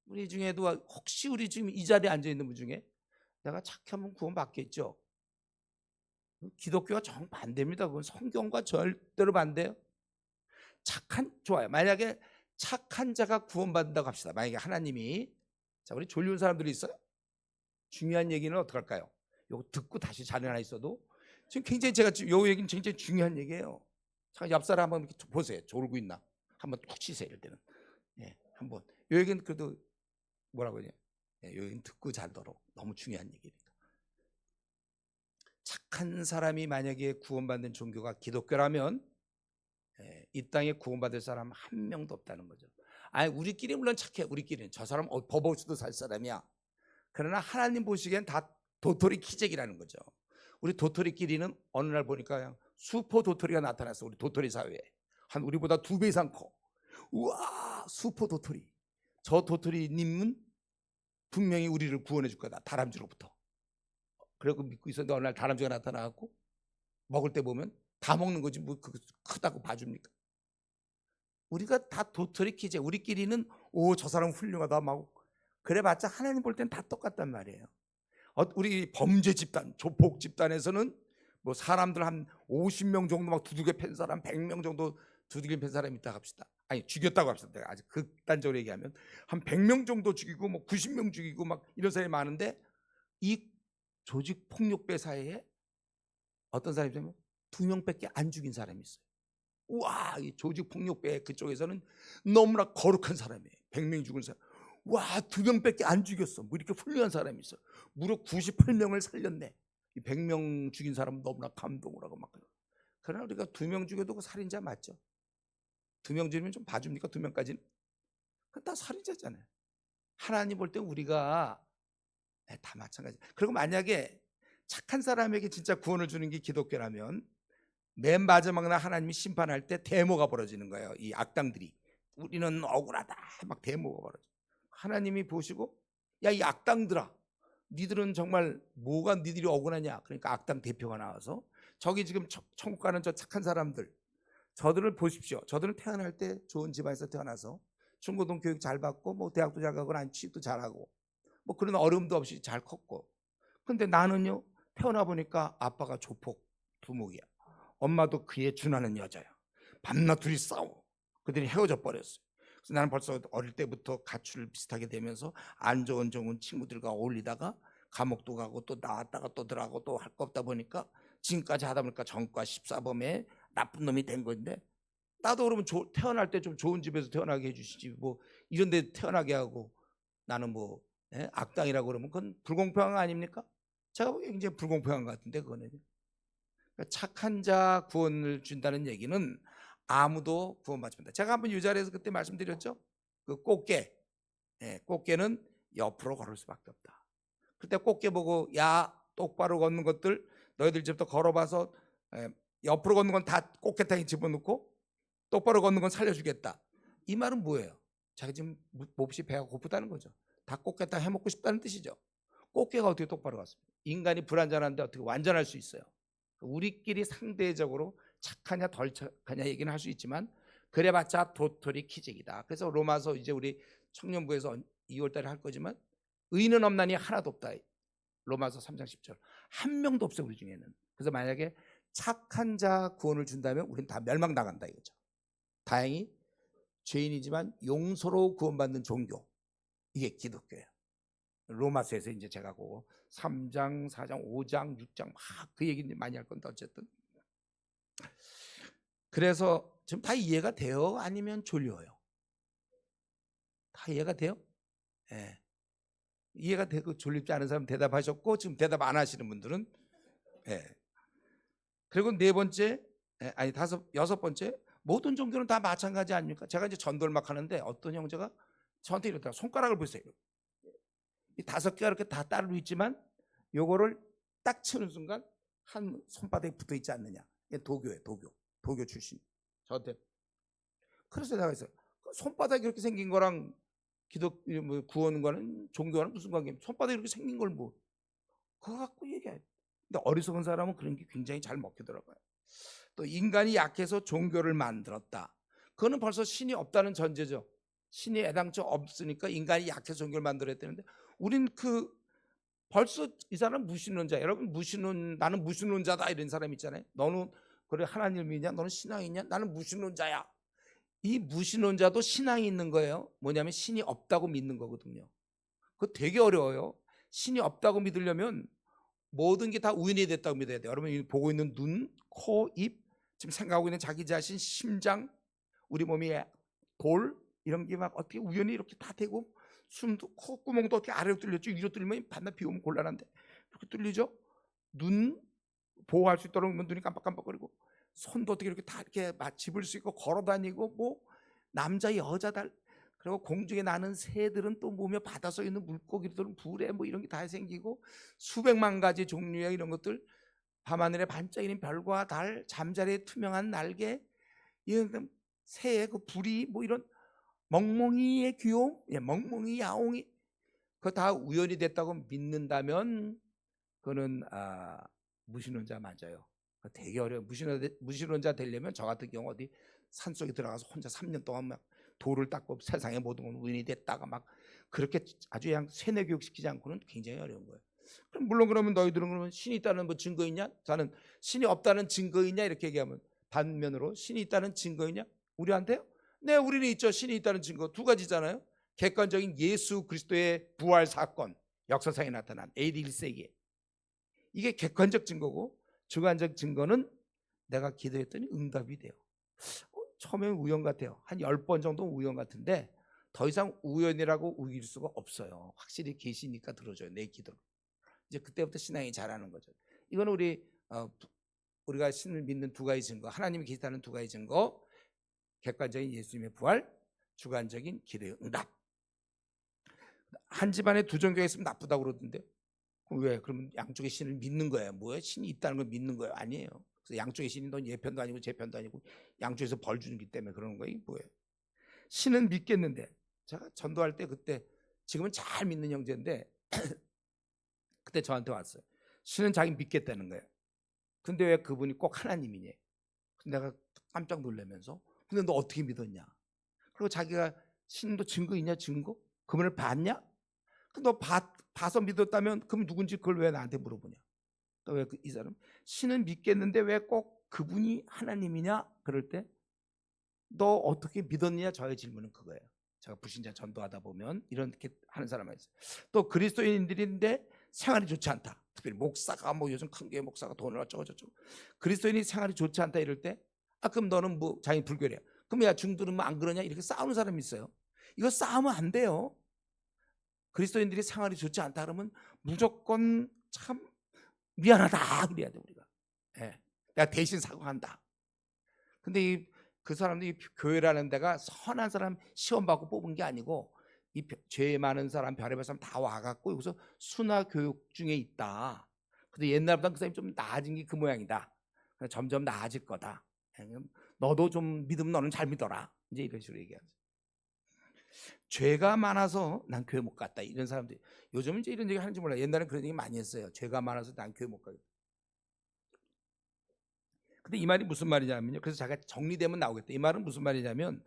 Speaker 1: 우리 중에도 혹시 우리 지금 이 자리에 앉아 있는 분 중에 내가 착하면 구원받겠죠? 기독교가 정반대입니다. 그건 성경과 절대로 반대예요. 좋아요. 만약에 착한 자가 구원받는다고 합시다. 만약에 하나님이, 자, 우리 졸려온 사람들이 있어요? 중요한 얘기는 어떡할까요? 이거 듣고 다시 자리 하나 있어도 지금 굉장히 제가 지금 요 얘기는 굉장히 중요한 얘기예요. 잠깐 옆 사람 한번 이렇게 보세요. 졸고 있나? 한번 툭 치세요. 이럴 때는. 예, 한번. 요 얘기는 그래도 뭐라고 하냐? 요 얘기는 듣고 자도록 너무 중요한 얘기니까. 착한 사람이 만약에 구원받는 종교가 기독교라면 이 땅에 구원받을 사람 한 명도 없다는 거죠. 아니 우리끼리 물론 착해. 우리끼리는 저 사람 버벅이도 살 사람이야. 그러나 하나님 보시기엔 다 도토리 키재기라는 거죠. 우리 도토리끼리는 어느 날 보니까 그냥 슈퍼 도토리가 나타났어. 우리 도토리 사회에 한 우리보다 2배 이상 커. 우와, 슈퍼 도토리. 저 도토리님은 분명히 우리를 구원해 줄 거다. 다람쥐로부터. 그리고 믿고 있었는데 어느 날 다람쥐가 나타나갖고 먹을 때 보면 다 먹는 거지 뭐 그거 크다고 봐줍니까? 우리가 다 도토리 키재. 우리끼리는 오, 저 사람 훌륭하다 막 그래봤자 하나님 볼 땐 다 똑같단 말이에요. 우리 범죄 집단, 조폭 집단에서는 뭐 사람들 한 50명 정도 막 두들겨 팬 사람, 100명 정도 두들겨 팬 사람이 있다 합시다. 아니 죽였다고 합시다. 내가 아주 극단적으로 얘기하면 한 100명 정도 죽이고 뭐 90명 죽이고 막 이런 사람이 많은데 이 조직 폭력배 사회에 어떤 사람이 되면 2명밖에 안 죽인 사람이 있어요. 우와, 이 조직 폭력배 그쪽에서는 너무나 거룩한 사람이에요. 100명이 죽은 사람. 와, 2명밖에 안 죽였어. 뭐 이렇게 훌륭한 사람이 있어. 무려 98명을 살렸네. 이 100명 죽인 사람은 너무나 감동을 하고 막. 그러나 우리가 2명 죽여도 그 살인자 맞죠? 2명 죽이면 좀 봐줍니까? 2명까지는? 그건 다 살인자잖아요. 하나님 볼 때 우리가 다 마찬가지. 그리고 만약에 착한 사람에게 진짜 구원을 주는 게 기독교라면 맨 마지막 날 하나님이 심판할 때 데모가 벌어지는 거예요. 이 악당들이 우리는 억울하다 막 데모가 벌어져. 하나님이 보시고 야, 이 악당들아, 니들은 정말 뭐가 니들이 억울하냐. 그러니까 악당 대표가 나와서 저기 지금 천국 가는 저 착한 사람들, 저들을 보십시오. 저들은 태어날 때 좋은 집안에서 태어나서 중고등 교육 잘 받고 뭐 대학도 잘 가고 난 취업도 잘하고 뭐 그런 어려움도 없이 잘 컸고, 근데 나는요 태어나 보니까 아빠가 조폭 두목이야. 엄마도 그에 준하는 여자야. 밤낮 둘이 싸워. 그들이 헤어져 버렸어요. 그래서 나는 벌써 어릴 때부터 가출을 비슷하게 되면서 안 좋은 친구들과 어울리다가 감옥도 가고 또 나왔다가 또 들어가고 또 할 거 없다 보니까 지금까지 하다 보니까 전과 14범에 나쁜 놈이 된 건데, 나도 그러면 태어날 때 좀 좋은 집에서 태어나게 해주시지 뭐 이런 데 태어나게 하고 나는 뭐 악당이라고 그러면 그건 불공평한 거 아닙니까? 제가 보기엔 굉장히 불공평한 것 같은데 그거는. 착한 자 구원을 준다는 얘기는 아무도 구원받지 못한다. 제가 한번 이 자리에서 그때 말씀드렸죠. 그 꽃게, 꽃게는 옆으로 걸을 수밖에 없다. 그때 꽃게 보고 야, 똑바로 걷는 것들 너희들 집부터 걸어봐서 옆으로 걷는 건 다 꽃게탕에 집어넣고 똑바로 걷는 건 살려주겠다. 이 말은 뭐예요? 자기 지금 몹시 배가 고프다는 거죠. 다 꽃게탕 해먹고 싶다는 뜻이죠. 꽃게가 어떻게 똑바로 갔습니까? 인간이 불완전한데 어떻게 완전할 수 있어요? 우리끼리 상대적으로 착하냐 덜 착하냐 얘기는 할 수 있지만 그래봤자 도토리 키재기다. 그래서 로마서 이제 우리 청년부에서 2월 달에 할 거지만 의인은 없나니 하나도 없다. 로마서 3장 10절. 한 명도 없어요 우리 중에는. 그래서 만약에 착한 자 구원을 준다면 우리는 다 멸망당한다 이거죠. 다행히 죄인이지만 용서로 구원받는 종교, 이게 기독교예요. 로마서에서 이제 제가 그 3장, 4장, 5장, 6장 막 그 얘기 많이 할 건데 어쨌든 그래서 지금 다 이해가 돼요? 아니면 졸려요? 다 이해가 돼요? 예. 이해가 되고 졸립지 않은 사람 대답하셨고 지금 대답 안 하시는 분들은 예. 그리고 네 번째, 아니 여섯 번째, 모든 종교는 다 마찬가지 아닙니까? 제가 이제 전도를 막 하는데 어떤 형제가 저한테 이러더라고요. 손가락을 보세요. 이 5개가 이렇게 다 따로 있지만 요거를 딱 치는 순간 한 손바닥에 붙어 있지 않느냐. 이게 도교예요. 도교 출신. 저한테. 그래서 내가 했어요. 손바닥이 이렇게 생긴 거랑 뭐 구원과는 종교와는 무슨 관계입니까? 손바닥이 이렇게 생긴 걸 뭐 그거 갖고 얘기해. 근데 어리석은 사람은 그런 게 굉장히 잘 먹히더라고요. 또 인간이 약해서 종교를 만들었다. 그거는 벌써 신이 없다는 전제죠. 신이 애당초 없으니까 인간이 약해서 종교를 만들어야 되는데, 우린 벌써 이 사람 무신론자. 여러분, 나는 무신론자다 이런 사람 있잖아요. 너는 그래 하나님 믿냐? 너는 신앙이냐? 나는 무신론자야. 이 무신론자도 신앙이 있는 거예요. 뭐냐면 신이 없다고 믿는 거거든요. 그거 되게 어려워요. 신이 없다고 믿으려면 모든 게 다 우연이 됐다고 믿어야 돼요. 여러분, 보고 있는 눈, 코, 입, 지금 생각하고 있는 자기 자신, 심장, 우리 몸이 돌 이런 게 막 어떻게 우연히 이렇게 다 되고, 숨도 콧구멍도 어떻게 아래로 뚫렸죠. 위로 뚫리면 반드시 비 오면 곤란한데 이렇게 뚫리죠. 눈 보호할 수 있도록 눈이 깜빡깜빡거리고, 손도 어떻게 이렇게 다 이렇게 집을 수 있고 걸어다니고, 뭐 남자 여자들, 그리고 공중에 나는 새들은 또 몸에 바다에 있는 물고기들은 불에 뭐 이런 게 다 생기고, 수백만 가지 종류의 이런 것들, 밤하늘에 반짝이는 별과 달, 잠자리에 투명한 날개, 이런 새의 그 불이, 뭐 이런 멍멍이의 귀여움, 멍멍이 야옹이, 그거 다 우연이 됐다고 믿는다면 그거는 무신론자 맞아요. 되게 어려워요. 무신론자 되려면 저 같은 경우 어디 산속에 들어가서 혼자 3년 동안 막 돌을 닦고 세상의 모든 건 우연이 됐다가 막 그렇게 아주 그냥 세뇌 교육 시키지 않고는 굉장히 어려운 거예요. 그럼 물론 그러면 너희들은 그러면 신이 있다는 뭐 증거 있냐? 저는 신이 없다는 증거 있냐? 이렇게 얘기하면, 반면으로 신이 있다는 증거 있냐? 우리한테요? 네, 우리는 있죠. 신이 있다는 증거 두 가지잖아요. 객관적인 예수 그리스도의 부활 사건, 역사상에 나타난 AD 1세기에, 이게 객관적 증거고, 주관적 증거는 내가 기도했더니 응답이 돼요. 처음엔 우연 같아요. 한 10번 정도 우연 같은데 더 이상 우연이라고 우길 수가 없어요. 확실히 계시니까 들어줘요, 내 기도를. 이제 그때부터 신앙이 자라는 거죠. 이건 우리가 신을 믿는 두 가지 증거, 하나님이 계시다는 두 가지 증거, 객관적인 예수님의 부활, 주관적인 기도의 응답. 한 집안에 두 종교가 있으면 나쁘다고 그러던데, 왜? 그러면 양쪽의 신을 믿는 거예요. 뭐예요? 신이 있다는 걸 믿는 거예요? 아니에요. 그래서 양쪽의 신이 넌 얘 편도 아니고 제 편도 아니고 양쪽에서 벌 주는 기 때문에 그러는 거예요. 뭐예요? 신은 믿겠는데, 제가 전도할 때 그때, 지금은 잘 믿는 형제인데 그때 저한테 왔어요. 신은 자기 믿겠다는 거예요. 근데 왜 그분이 꼭 하나님이냐? 내가 깜짝 놀라면서, 근데 너 어떻게 믿었냐? 그리고 자기가 신도 증거 있냐? 증거? 그분을 봤냐? 너 봐서 믿었다면 그럼 누군지 그걸 왜 나한테 물어보냐? 왜 이 사람 신은 믿겠는데 왜 꼭 그분이 하나님이냐? 그럴 때 너 어떻게 믿었느냐? 저의 질문은 그거예요. 제가 불신자 전도하다 보면 이렇게 하는 사람이 있어요. 또 그리스도인들인데 생활이 좋지 않다. 특별히 목사가 뭐 요즘 큰 교회 목사가 돈을 어쩌고 저쩌고, 그리스도인이 생활이 좋지 않다 이럴 때, 그럼 너는 뭐 자기 불교래요. 그럼 야 중들은 뭐 안 그러냐? 이렇게 싸우는 사람이 있어요. 이거 싸우면 안 돼요. 그리스도인들이 생활이 좋지 않다 그러면 무조건 참 미안하다 그래야 돼, 우리가. 내가 대신 사과한다. 근데 그 사람들이 교회라는 데가 선한 사람 시험 받고 뽑은 게 아니고, 이 죄 많은 사람, 별의별 사람 다 와갖고 여기서 순화 교육 중에 있다. 근데 옛날보다 그 사람이 좀 나아진 게 그 모양이다. 점점 나아질 거다. 너도 좀 믿으면 너는 잘 믿어라. 이제 이런 식으로 얘기하죠. 죄가 많아서 난 교회 못 갔다, 이런 사람들이 요즘은 이제 이런 얘기 하는지 몰라요. 옛날에는 그런 얘기 많이 했어요. 죄가 많아서 난 교회 못 가겠다. 근데 이 말이 무슨 말이냐면요, 그래서 제가 정리되면 나오겠다. 이 말은 무슨 말이냐면,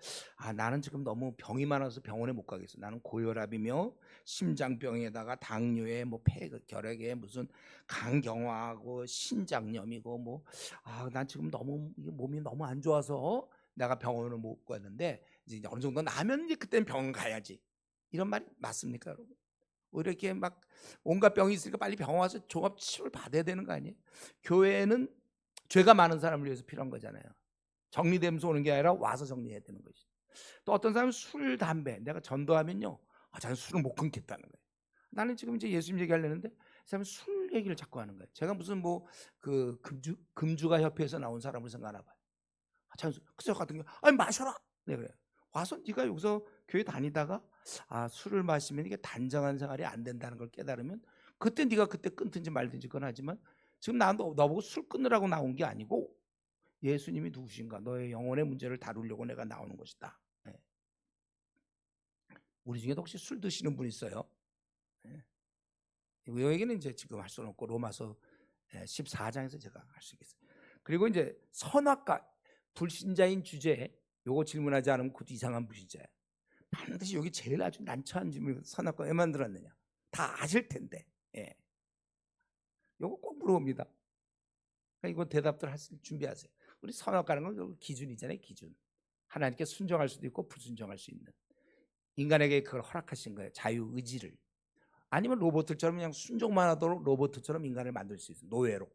Speaker 1: 나는 지금 너무 병이 많아서 병원에 못 가겠어. 나는 고혈압이며 심장병에다가 당뇨에 뭐 폐결핵에 무슨 간경화하고 신장염이고 뭐, 난 지금 너무 몸이 너무 안 좋아서 내가 병원을 못 갔는데, 이제 어느 정도 나면 이제 그때는 병원 가야지. 이런 말이 맞습니까, 여러분? 이렇게 막 온갖 병이 있으니까 빨리 병원 와서 종합 치료를 받아야 되는 거 아니에요? 교회는 죄가 많은 사람을 위해서 필요한 거잖아요. 정리되면서 오는 게 아니라 와서 정리해야 되는 것이죠. 또 어떤 사람은 술, 담배, 내가 전도하면요, 자기는 술을 못 끊겠다는 거예요. 나는 지금 이제 예수님 얘기하려는데 이 사람은 술 얘기를 자꾸 하는 거예요. 제가 무슨 뭐 그 금주가 협회에서 나온 사람을 생각하나 봐요. 그저 같은 경우 아니 마셔라. 네, 그래. 와서 네가 여기서 교회 다니다가 술을 마시면 이게 단정한 생활이 안 된다는 걸 깨달으면 그때 네가 그때 끊든지 말든지 그건 하지만, 지금 너보고 술 끊으라고 나온 게 아니고 예수님이 누구신가, 너의 영혼의 문제를 다루려고 내가 나오는 것이다. 네. 우리 중에도 혹시 술 드시는 분 있어요? 네. 이 얘기는 이제 지금 할 수는 없고 로마서 14장에서 제가 할 수 있겠어요. 그리고 이제 선악과 불신자인 주제에 요거 질문하지 않으면 그것도 이상한 불신자예요. 반드시 여기 제일 아주 난처한 질문, 선악과 왜 만들었느냐 다 아실 텐데, 예. 요거 꼭 물어봅니다. 그러니까 이거 대답들 할 수 준비하세요. 우리 선악과는 건 기준이잖아요, 기준. 하나님께 순종할 수도 있고 불순종할 수 있는, 인간에게 그걸 허락하신 거예요, 자유의지를. 아니면 로봇처럼 그냥 순종만 하도록 로봇처럼 인간을 만들 수 있어요, 노예로.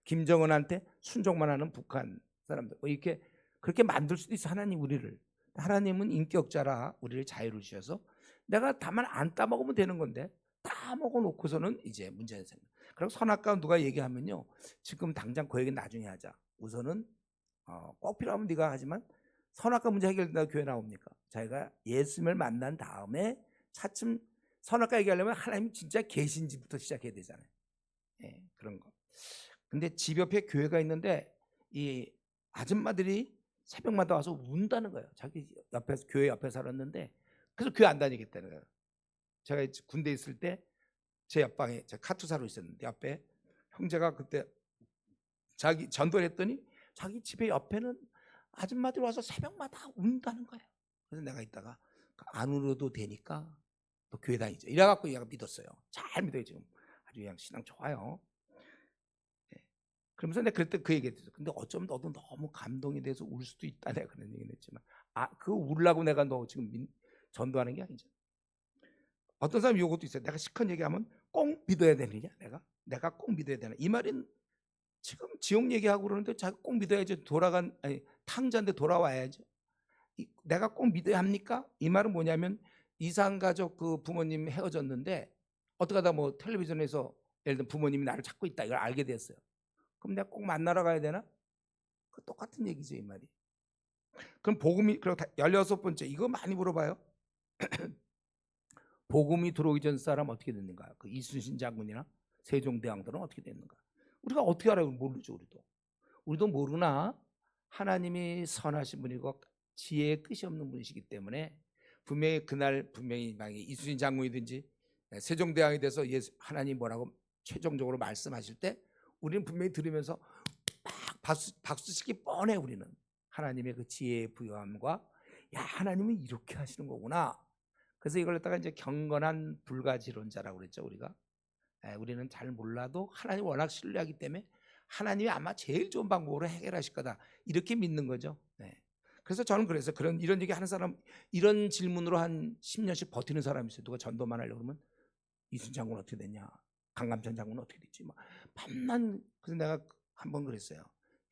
Speaker 1: 김정은한테 순종만 하는 북한 사람들, 이렇게 그렇게 만들 수도 있어, 하나님 우리를. 하나님은 인격자라 우리를 자유를 주셔서 내가 다만 안 따먹으면 되는 건데 다 먹어놓고서는 이제 문제가 생겨요. 그리고 선악과 누가 얘기하면요, 지금 당장 그 얘기는 나중에 하자. 우선은 꼭 필요하면 네가 하지만 선악과 문제 해결된다고 교회 나옵니까? 자기가 예수님을 만난 다음에 차츰 선악과 얘기하려면 하나님 진짜 계신지부터 시작해야 되잖아요. 예, 그런 거. 근데 집 옆에 교회가 있는데 이 아줌마들이 새벽마다 와서 운다는 거예요. 자기 옆에 교회 옆에 살았는데 그래서 교회 안 다니겠다는 거예요. 제가 군대 있을 때 제 옆방에 제가 카투사로 있었는데 옆에 형제가 그때 자기 전도를 했더니 자기 집에 옆에는 아줌마들이 와서 새벽마다 운다는 거예요. 그래서 내가 이따가 안 울어도 되니까 또 교회 다니죠. 이래갖고 얘가 믿었어요. 잘 믿어요 지금. 아주 그냥 신앙 좋아요. 네. 그러면서 내가 그때 그 얘기했어요. 근데 어쩌면 너도 너무 감동이 돼서 울 수도 있다, 내가 그런 얘기는 했지만, 그거 울라고 내가 너 지금 전도하는 게 아니죠. 어떤 사람이 이것도 있어요. 내가 시큰 얘기하면 꼭 믿어야 되느냐, 내가 꼭 믿어야 되나. 이 말은 지금 지옥 얘기하고 그러는데 자기 꼭 믿어야죠. 탕자인데 돌아와야죠. 내가 꼭 믿어야 합니까? 이 말은 뭐냐면 이산가족 그 부모님 헤어졌는데 어떡하다 뭐 텔레비전에서 예를 들면 부모님이 나를 찾고 있다, 이걸 알게 됐어요. 그럼 내가 꼭 만나러 가야 되나? 그 똑같은 얘기죠, 이 말이. 그럼 복음이, 그리고 16번째, 이거 많이 물어봐요. 복음이 들어오기 전 사람 어떻게 됐는가? 그 이순신 장군이나 세종대왕들은 어떻게 됐는가? 우리가 어떻게 알아요? 모르죠. 우리도 모르나 하나님이 선하신 분이고 지혜의 끝이 없는 분이시기 때문에 분명히 그날 분명히 만약에 이순신 장군이든지 세종대왕이 돼서 하나님 뭐라고 최종적으로 말씀하실 때 우리는 분명히 들으면서 막 박수 치기 뻔해. 우리는 하나님의 그 지혜의 부요함과, 야, 하나님은 이렇게 하시는 거구나. 그래서 이걸 갖다가 이제 경건한 불가지론자라고 그랬죠, 우리가. 우리는 잘 몰라도 하나님 워낙 신뢰하기 때문에 하나님이 아마 제일 좋은 방법으로 해결하실 거다, 이렇게 믿는 거죠. 네. 그래서 저는 그래서 이런 얘기 하는 사람, 이런 질문으로 한 10년씩 버티는 사람이 있어요. 누가 전도만 하려고 그러면 이순 장군 어떻게 됐냐, 강감찬 장군은 어떻게 됐지, 막 밤만. 그래서 내가 한번 그랬어요.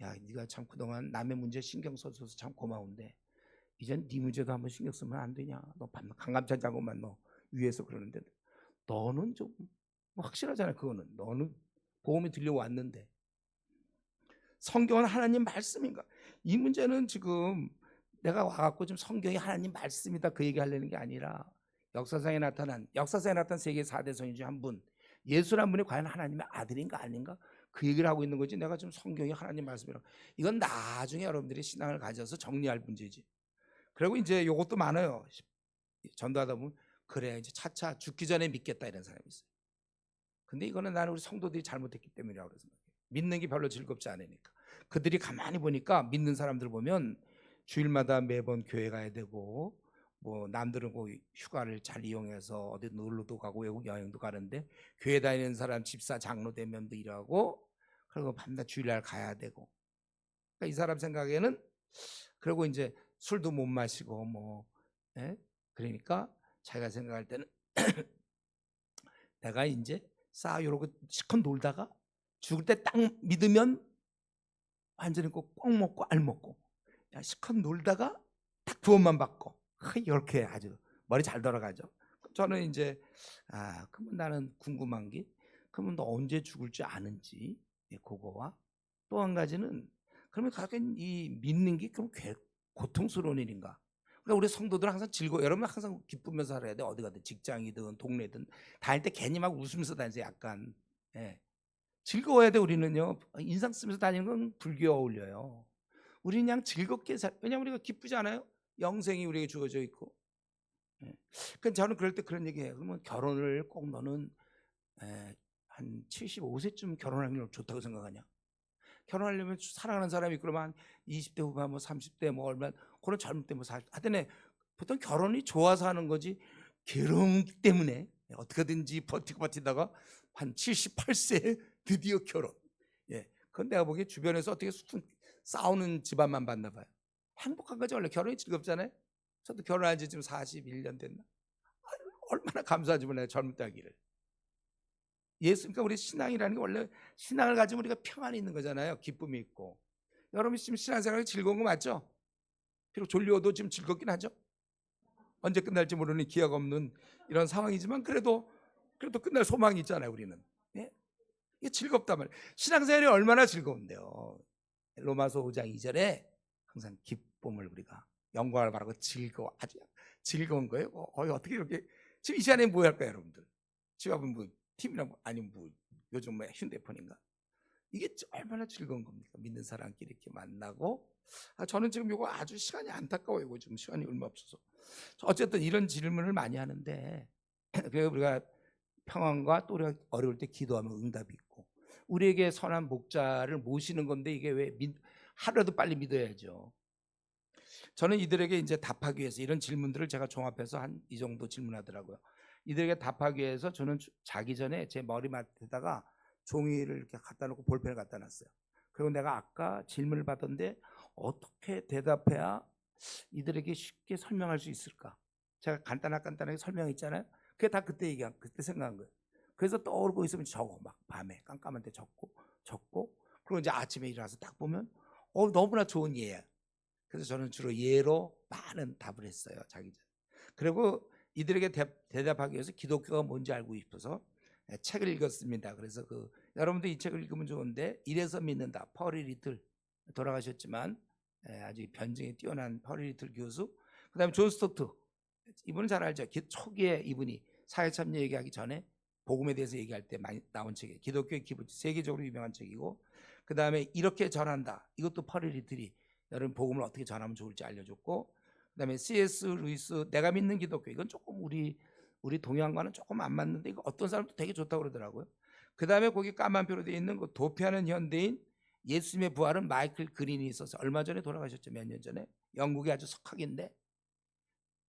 Speaker 1: 야, 네가 참 그동안 남의 문제 신경 써줘서 참 고마운데 이젠 네 문제도 한번 신경 쓰면 안 되냐. 너 강감찬 장군만 너 위해서 그러는데 너는 좀 확실하잖아요. 그거는 너는 보험이 들려왔는데 성경은 하나님 말씀인가? 이 문제는 지금 내가 와갖고 좀 성경이 하나님 말씀이다 그 얘기하려는 게 아니라 역사상에 나타난 세계 4대 성인 중 한 분, 예수란 분이 과연 하나님의 아들인가 아닌가, 그 얘기를 하고 있는 거지. 내가 좀 성경이 하나님 말씀이라, 이건 나중에 여러분들이 신앙을 가져서 정리할 문제지. 그리고 이제 이것도 많아요. 전도하다 보면 그래 이제 차차 죽기 전에 믿겠다 이런 사람이 있어요. 근데 이거는 나는 우리 성도들이 잘못했기 때문이라고 생각해요. 믿는 게 별로 즐겁지 않으니까. 그들이 가만히 보니까 믿는 사람들 보면 주일마다 매번 교회 가야 되고, 뭐 남들은 뭐 휴가를 잘 이용해서 어디 놀러도 가고 외국 여행도 가는데 교회 다니는 사람 집사 장로 대면도 일하고 그리고 밤낮 주일날 가야 되고, 그러니까 이 사람 생각에는, 그리고 이제 술도 못 마시고 뭐, 예? 그러니까 자기가 생각할 때는 내가 이제 싸 이러고 시컷 놀다가 죽을 때 딱 믿으면 완전히 꼭 먹고 알 먹고, 시컷 놀다가 딱 구원만 받고, 이렇게 아주 머리 잘 돌아가죠. 저는 이제 그러면 나는 궁금한 게, 그러면 너 언제 죽을 줄 아는지, 그거와 또 한 가지는, 그러면 가끔 이 믿는 게 그럼 고통스러운 일인가? 그러니까 우리 성도들은 항상 여러분 항상 기쁘면서 살아야 돼. 어디 가든 직장이든 동네든 다닐 때 괜히 막 웃으면서 다니세요. 약간, 예. 즐거워야 돼. 우리는요, 인상 쓰면서 다니는 건 불교에 어울려요. 우리는 그냥 즐겁게 왜냐면 우리가 기쁘지 않아요? 영생이 우리에게 주어져 있고. 예. 그러니까 저는 그럴 때 그런 얘기해요. 그러면 결혼을 꼭 너는 한 75세쯤 결혼하는 게 좋다고 생각하냐? 결혼하려면 사랑하는 사람이 그러면 한 20대 후반 뭐 30대 뭐 얼마 그런 젊을 때 뭐 40. 하여튼 보통 결혼이 좋아서 하는 거지 괴로움 때문에 어떻게든지 버티다가 한 78세에 드디어 결혼. 예. 그건 내가 보기에 주변에서 어떻게 싸우는 집안만 봤나 봐요. 행복한 거지. 원래 결혼이 즐겁잖아요. 저도 결혼한 지 지금 41년 됐나? 얼마나 감사하지 몰라요. 젊은 따기를. 그러니까 우리 신앙이라는 게 원래 신앙을 가지면 우리가 평안이 있는 거잖아요. 기쁨이 있고. 여러분 지금 신앙생활이 즐거운 거 맞죠? 비록 졸려도 지금 즐겁긴 하죠. 언제 끝날지 모르는 기약 없는 이런 상황이지만 그래도 끝날 소망이 있잖아요. 우리는. 예? 이게 즐겁단 말이에요. 신앙생활이 얼마나 즐거운데요. 로마서 5장 2절에 항상 기쁨을 우리가 영광을 바라고 즐거워, 아주 즐거운 거예요. 어떻게 이렇게 지금 이 시간에 뭐 할까요, 여러분들? 집 앞은 뭐 TV나 뭐 아니면 뭐 요즘 뭐 휴대폰인가? 이게 얼마나 즐거운 겁니까? 믿는 사람끼리 이렇게 만나고. 저는 지금 이거 아주 시간이 안타까워요. 이거 지금 시간이 얼마 없어서. 어쨌든 이런 질문을 많이 하는데 그래서 우리가 평안과 또 우리가 어려울 때 기도하면 응답이 있고 우리에게 선한 목자를 모시는 건데 이게 왜 하루라도 빨리 믿어야죠. 저는 이들에게 이제 답하기 위해서 이런 질문들을 제가 종합해서 한 이 정도 질문하더라고요. 이들에게 답하기 위해서 저는 자기 전에 제 머리맡에다가 종이를 이렇게 갖다 놓고 볼펜을 갖다 놨어요. 그리고 내가 아까 질문을 받았는데 어떻게 대답해야 이들에게 쉽게 설명할 수 있을까? 제가 간단하게 설명했잖아요. 그게 다 그때 생각한 거예요. 그래서 떠오르고 있으면 적어. 막 밤에 깜깜한 데 적고 그리고 이제 아침에 일어나서 딱 보면 너무나 좋은 예야. 그래서 저는 주로 예로 많은 답을 했어요. 자기 전. 그리고 이들에게 대답하기 위해서 기독교가 뭔지 알고 싶어서 책을 읽었습니다. 그래서 여러분도 이 책을 읽으면 좋은데 이래서 믿는다. 퍼리 리틀 돌아가셨지만 아주 변증에 뛰어난 퍼리 리틀 교수. 그다음에 존 스토트. 이분은 잘 알죠. 초기에 이분이 사회참여 얘기하기 전에 복음에 대해서 얘기할 때 많이 나온 책이에요. 기독교의 기본 세계적으로 유명한 책이고 그다음에 이렇게 전한다. 이것도 퍼리 리틀이 여러분 복음을 어떻게 전하면 좋을지 알려줬고 그다음에 C.S. 루이스 내가 믿는 기독교 이건 조금 우리 동양과는 조금 안 맞는데 이거 어떤 사람도 되게 좋다고 그러더라고요. 그다음에 거기 까만표로 되어 있는 그 도피하는 현대인 예수님의 부활은 마이클 그린이 있어서 얼마 전에 돌아가셨죠. 몇 년 전에 영국의 아주 석학인데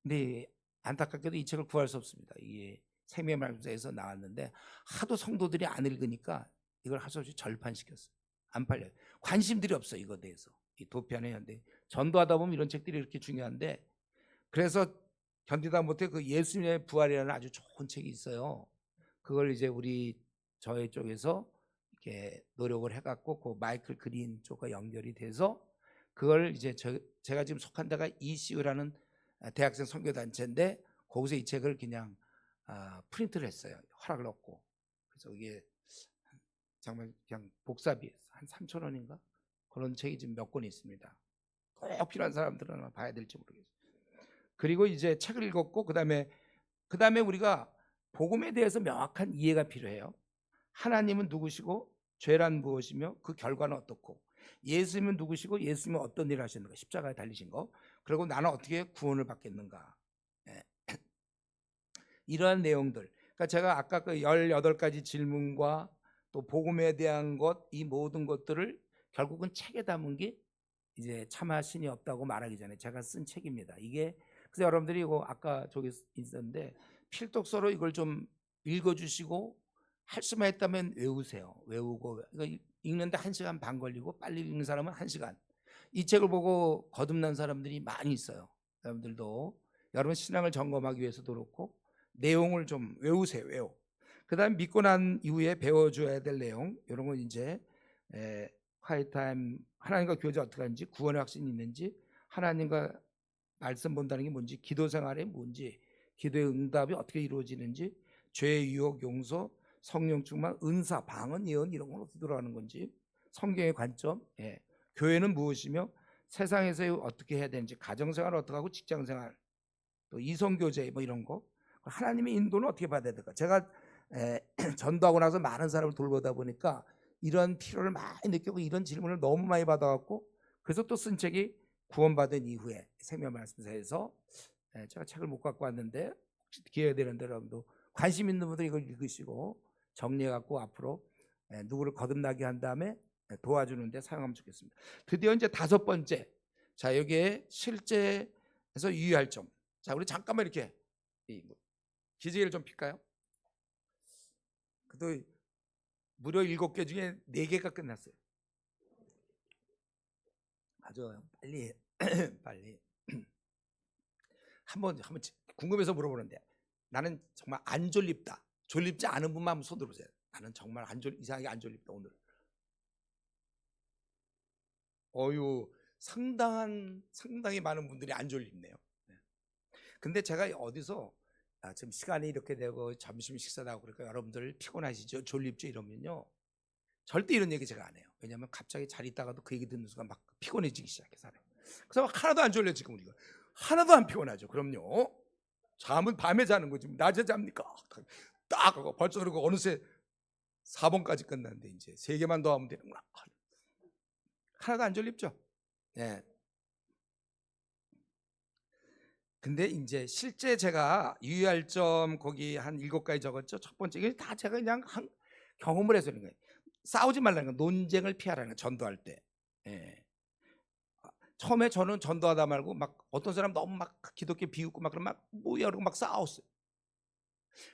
Speaker 1: 근데 안타깝게도 이 책을 구할 수 없습니다. 이게 생명의 말씀에서 나왔는데 하도 성도들이 안 읽으니까 이걸 할 수 없이 절판시켰어요. 안 팔려요. 관심들이 없어요. 이거에 대해서. 이 도피하는 현대 전도하다 보면 이런 책들이 이렇게 중요한데 그래서 견디다 못해 그 예수님의 부활이라는 아주 좋은 책이 있어요. 그걸 이제 저희 쪽에서 이렇게 노력을 해갖고 그 마이클 그린 쪽과 연결이 돼서 그걸 이제 제가 지금 속한 데가 ECU라는 대학생 선교단체인데 거기서 이 책을 그냥 프린트를 했어요. 허락을 얻고. 그래서 이게 정말 그냥 복사비 한 3,000원인가? 그런 책이 지금 몇 권 있습니다. 꼭 필요한 사람들은 아마 봐야 될지 모르겠어요. 그리고 이제 책을 읽었고 그다음에 우리가 복음에 대해서 명확한 이해가 필요해요. 하나님은 누구시고 죄란 무엇이며 그 결과는 어떻고 예수님은 누구시고 예수님은 어떤 일을 하셨는가 십자가에 달리신 거 그리고 나는 어떻게 구원을 받겠는가 이러한 내용들 그러니까 제가 아까 그 18가지 질문과 또 복음에 대한 이 모든 것들을 결국은 책에 담은 게 이제 참아 신이 없다고 말하기 전에 제가 쓴 책입니다. 이게 그래서 여러분들이 이거 아까 저기 있었는데 필독서로 이걸 좀 읽어주시고 할 수만 있다면 외우세요. 외우고 이거 읽는데 1시간 반 걸리고 빨리 읽는 사람은 1시간. 이 책을 보고 거듭난 사람들이 많이 있어요. 여러분들도 여러분 신앙을 점검하기 위해서도 그렇고 내용을 좀 외우세요. 그다음 믿고 난 이후에 배워줘야 될 내용 이런 건 이제 화이트타임 하나님과 교제 어떻게 하는지 구원의 확신이 있는지 하나님과 말씀 본다는 게 뭔지 기도 생활이 뭔지 기도의 응답이 어떻게 이루어지는지 죄의 유혹 용서 성령 충만 은사 방언 예언 이런 건 어떻게 들어가는 건지 성경의 관점 교회는 무엇이며 세상에서 어떻게 해야 되는지 가정생활을 어떻게 하고 직장생활 또 이성교제 뭐 이런 거 하나님의 인도는 어떻게 받아야 될까 제가 전도하고 나서 많은 사람을 돌보다 보니까 이런 필요를 많이 느끼고 이런 질문을 너무 많이 받아갖고 그래서 또 쓴 책이 구원받은 이후에 생명 말씀사에서 제가 책을 못 갖고 왔는데 혹시 기회가 되는데 여러분도 관심 있는 분들 이걸 읽으시고 정리해갖고 앞으로 누구를 거듭나게 한 다음에 도와주는데 사용하면 좋겠습니다. 드디어 이제 다섯 번째. 자, 여기에 실제에서 유의할 점. 자, 우리 잠깐만 이렇게 기저귀를 좀 필까요? 그래도 무려 7개 중에 4개가 끝났어요. 맞아요. 빨리 빨리 한번 궁금해서 물어보는데, 나는 정말 안 졸립다. 졸립지 않은 분만 한번 손 들어보세요. 나는 정말 이상하게 안 졸립다 오늘. 어유, 상당히 많은 분들이 안 졸립네요. 근데 제가 어디서 지금 시간이 이렇게 되고 점심 식사도 하고 그러니까 여러분들 피곤하시죠? 졸립죠? 이러면요, 절대 이런 얘기 제가 안 해요. 왜냐하면 갑자기 잘 있다가도 그 얘기 듣는 순간 막 피곤해지기 시작해 사람이. 그래서 막 하나도 안 졸려. 지금 우리가 하나도 안 피곤하죠. 그럼요. 잠은 밤에 자는 거지 낮에 잡니까? 딱 하고 벌써 그러고 어느새 4번까지 끝났는데 이제 3개만 더 하면 되는구나. 하나도 안 졸립죠? 예. 근데 이제 실제 제가 유의할 점 거기 한 7가지 적었죠. 첫 번째, 이게 다 제가 그냥 경험을 해서 그런 거예요. 싸우지 말라는 거, 논쟁을 피하라는 거, 전도할 때. 예. 처음에 저는 전도하다 말고 막 어떤 사람 너무 막 기독교 비웃고 막 그러면 막 뭐야 그러고 막 싸웠어요.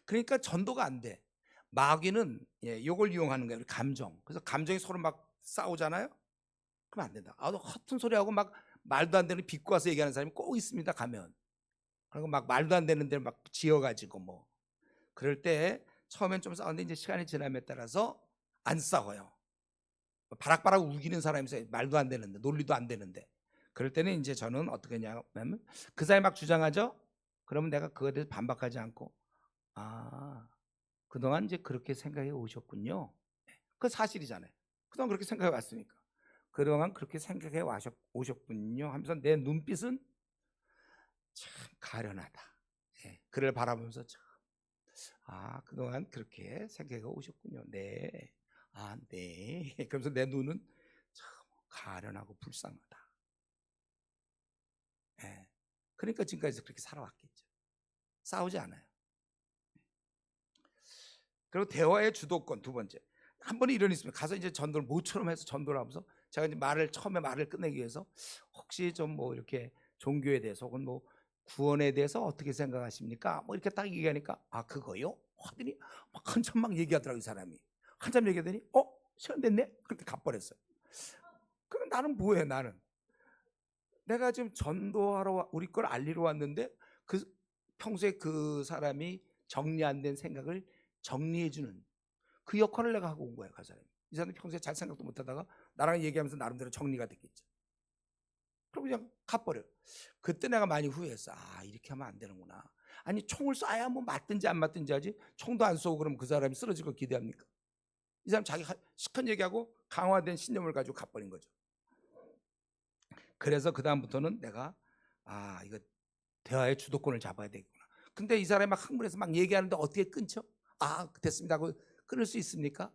Speaker 1: 그러니까 전도가 안 돼. 마귀는 이걸 이용하는 거예요. 우리 감정. 그래서 감정이 서로 막 싸우잖아요. 그럼 안 된다. 너 허튼 소리 하고 막 말도 안 되는 비꼬 와서 얘기하는 사람이 꼭 있습니다. 가면. 그리고 막 말도 안 되는 데를 막 지어가지고 뭐 그럴 때 처음엔 좀 싸웠는데 이제 시간이 지남에 따라서 안 싸워요. 바락바락 우기는 사람이 있어요. 말도 안 되는데, 논리도 안 되는데. 그럴 때는 이제 저는 어떻게 하냐면 그 사람이 막 주장하죠. 그러면 내가 그거에 대해서 반박하지 않고, 그동안 이제 그렇게 생각해 오셨군요. 그 사실이잖아요. 그동안 그렇게 생각해 왔으니까. 그동안 그렇게 생각해 오셨군요 하면서 내 눈빛은 참 가련하다. 그를 바라보면서 참, 그동안 그렇게 생각해 오셨군요. 네. 네. 그러면서 내 눈은 참 가련하고 불쌍하다. 그러니까 지금까지 그렇게 살아왔겠죠. 싸우지 않아요. 그리고 대화의 주도권, 두 번째. 한 번에 이런 있으면 가서 이제 전도를 모처럼 해서 전도를 하면서 제가 이제 처음에 말을 끝내기 위해서 혹시 좀 뭐 이렇게 종교에 대해서 혹은 뭐 구원에 대해서 어떻게 생각하십니까? 뭐 이렇게 딱 얘기하니까 그거요? 하더니 막 한참 막 얘기하더라고. 이 사람이 한참 얘기하더니 시간 됐네? 그렇게 가버렸어요. 그럼 나는 뭐해? 나는 내가 지금 전도하러 우리 걸 알리러 왔는데 평소에 그 사람이 정리 안 된 생각을 정리해주는 그 역할을 내가 하고 온 거야. 그 사람이. 이 사람이 평소에 잘 생각도 못하다가 나랑 얘기하면서 나름대로 정리가 됐겠지. 그럼 그냥 가버려. 그때 내가 많이 후회했어. 이렇게 하면 안 되는구나. 아니 총을 쏴야 뭐 맞든지 안 맞든지 하지, 총도 안 쏘고 그러면 그 사람이 쓰러질 걸 기대합니까? 이 사람 자기 시큰 얘기하고 강화된 신념을 가지고 가버린 거죠. 그래서 그 다음부터는 내가 이거 대화의 주도권을 잡아야 되겠구나. 근데 이 사람이 막 흥분해서 막 얘기하는데 어떻게 끊죠? 됐습니다 하고 끊을 수 있습니까?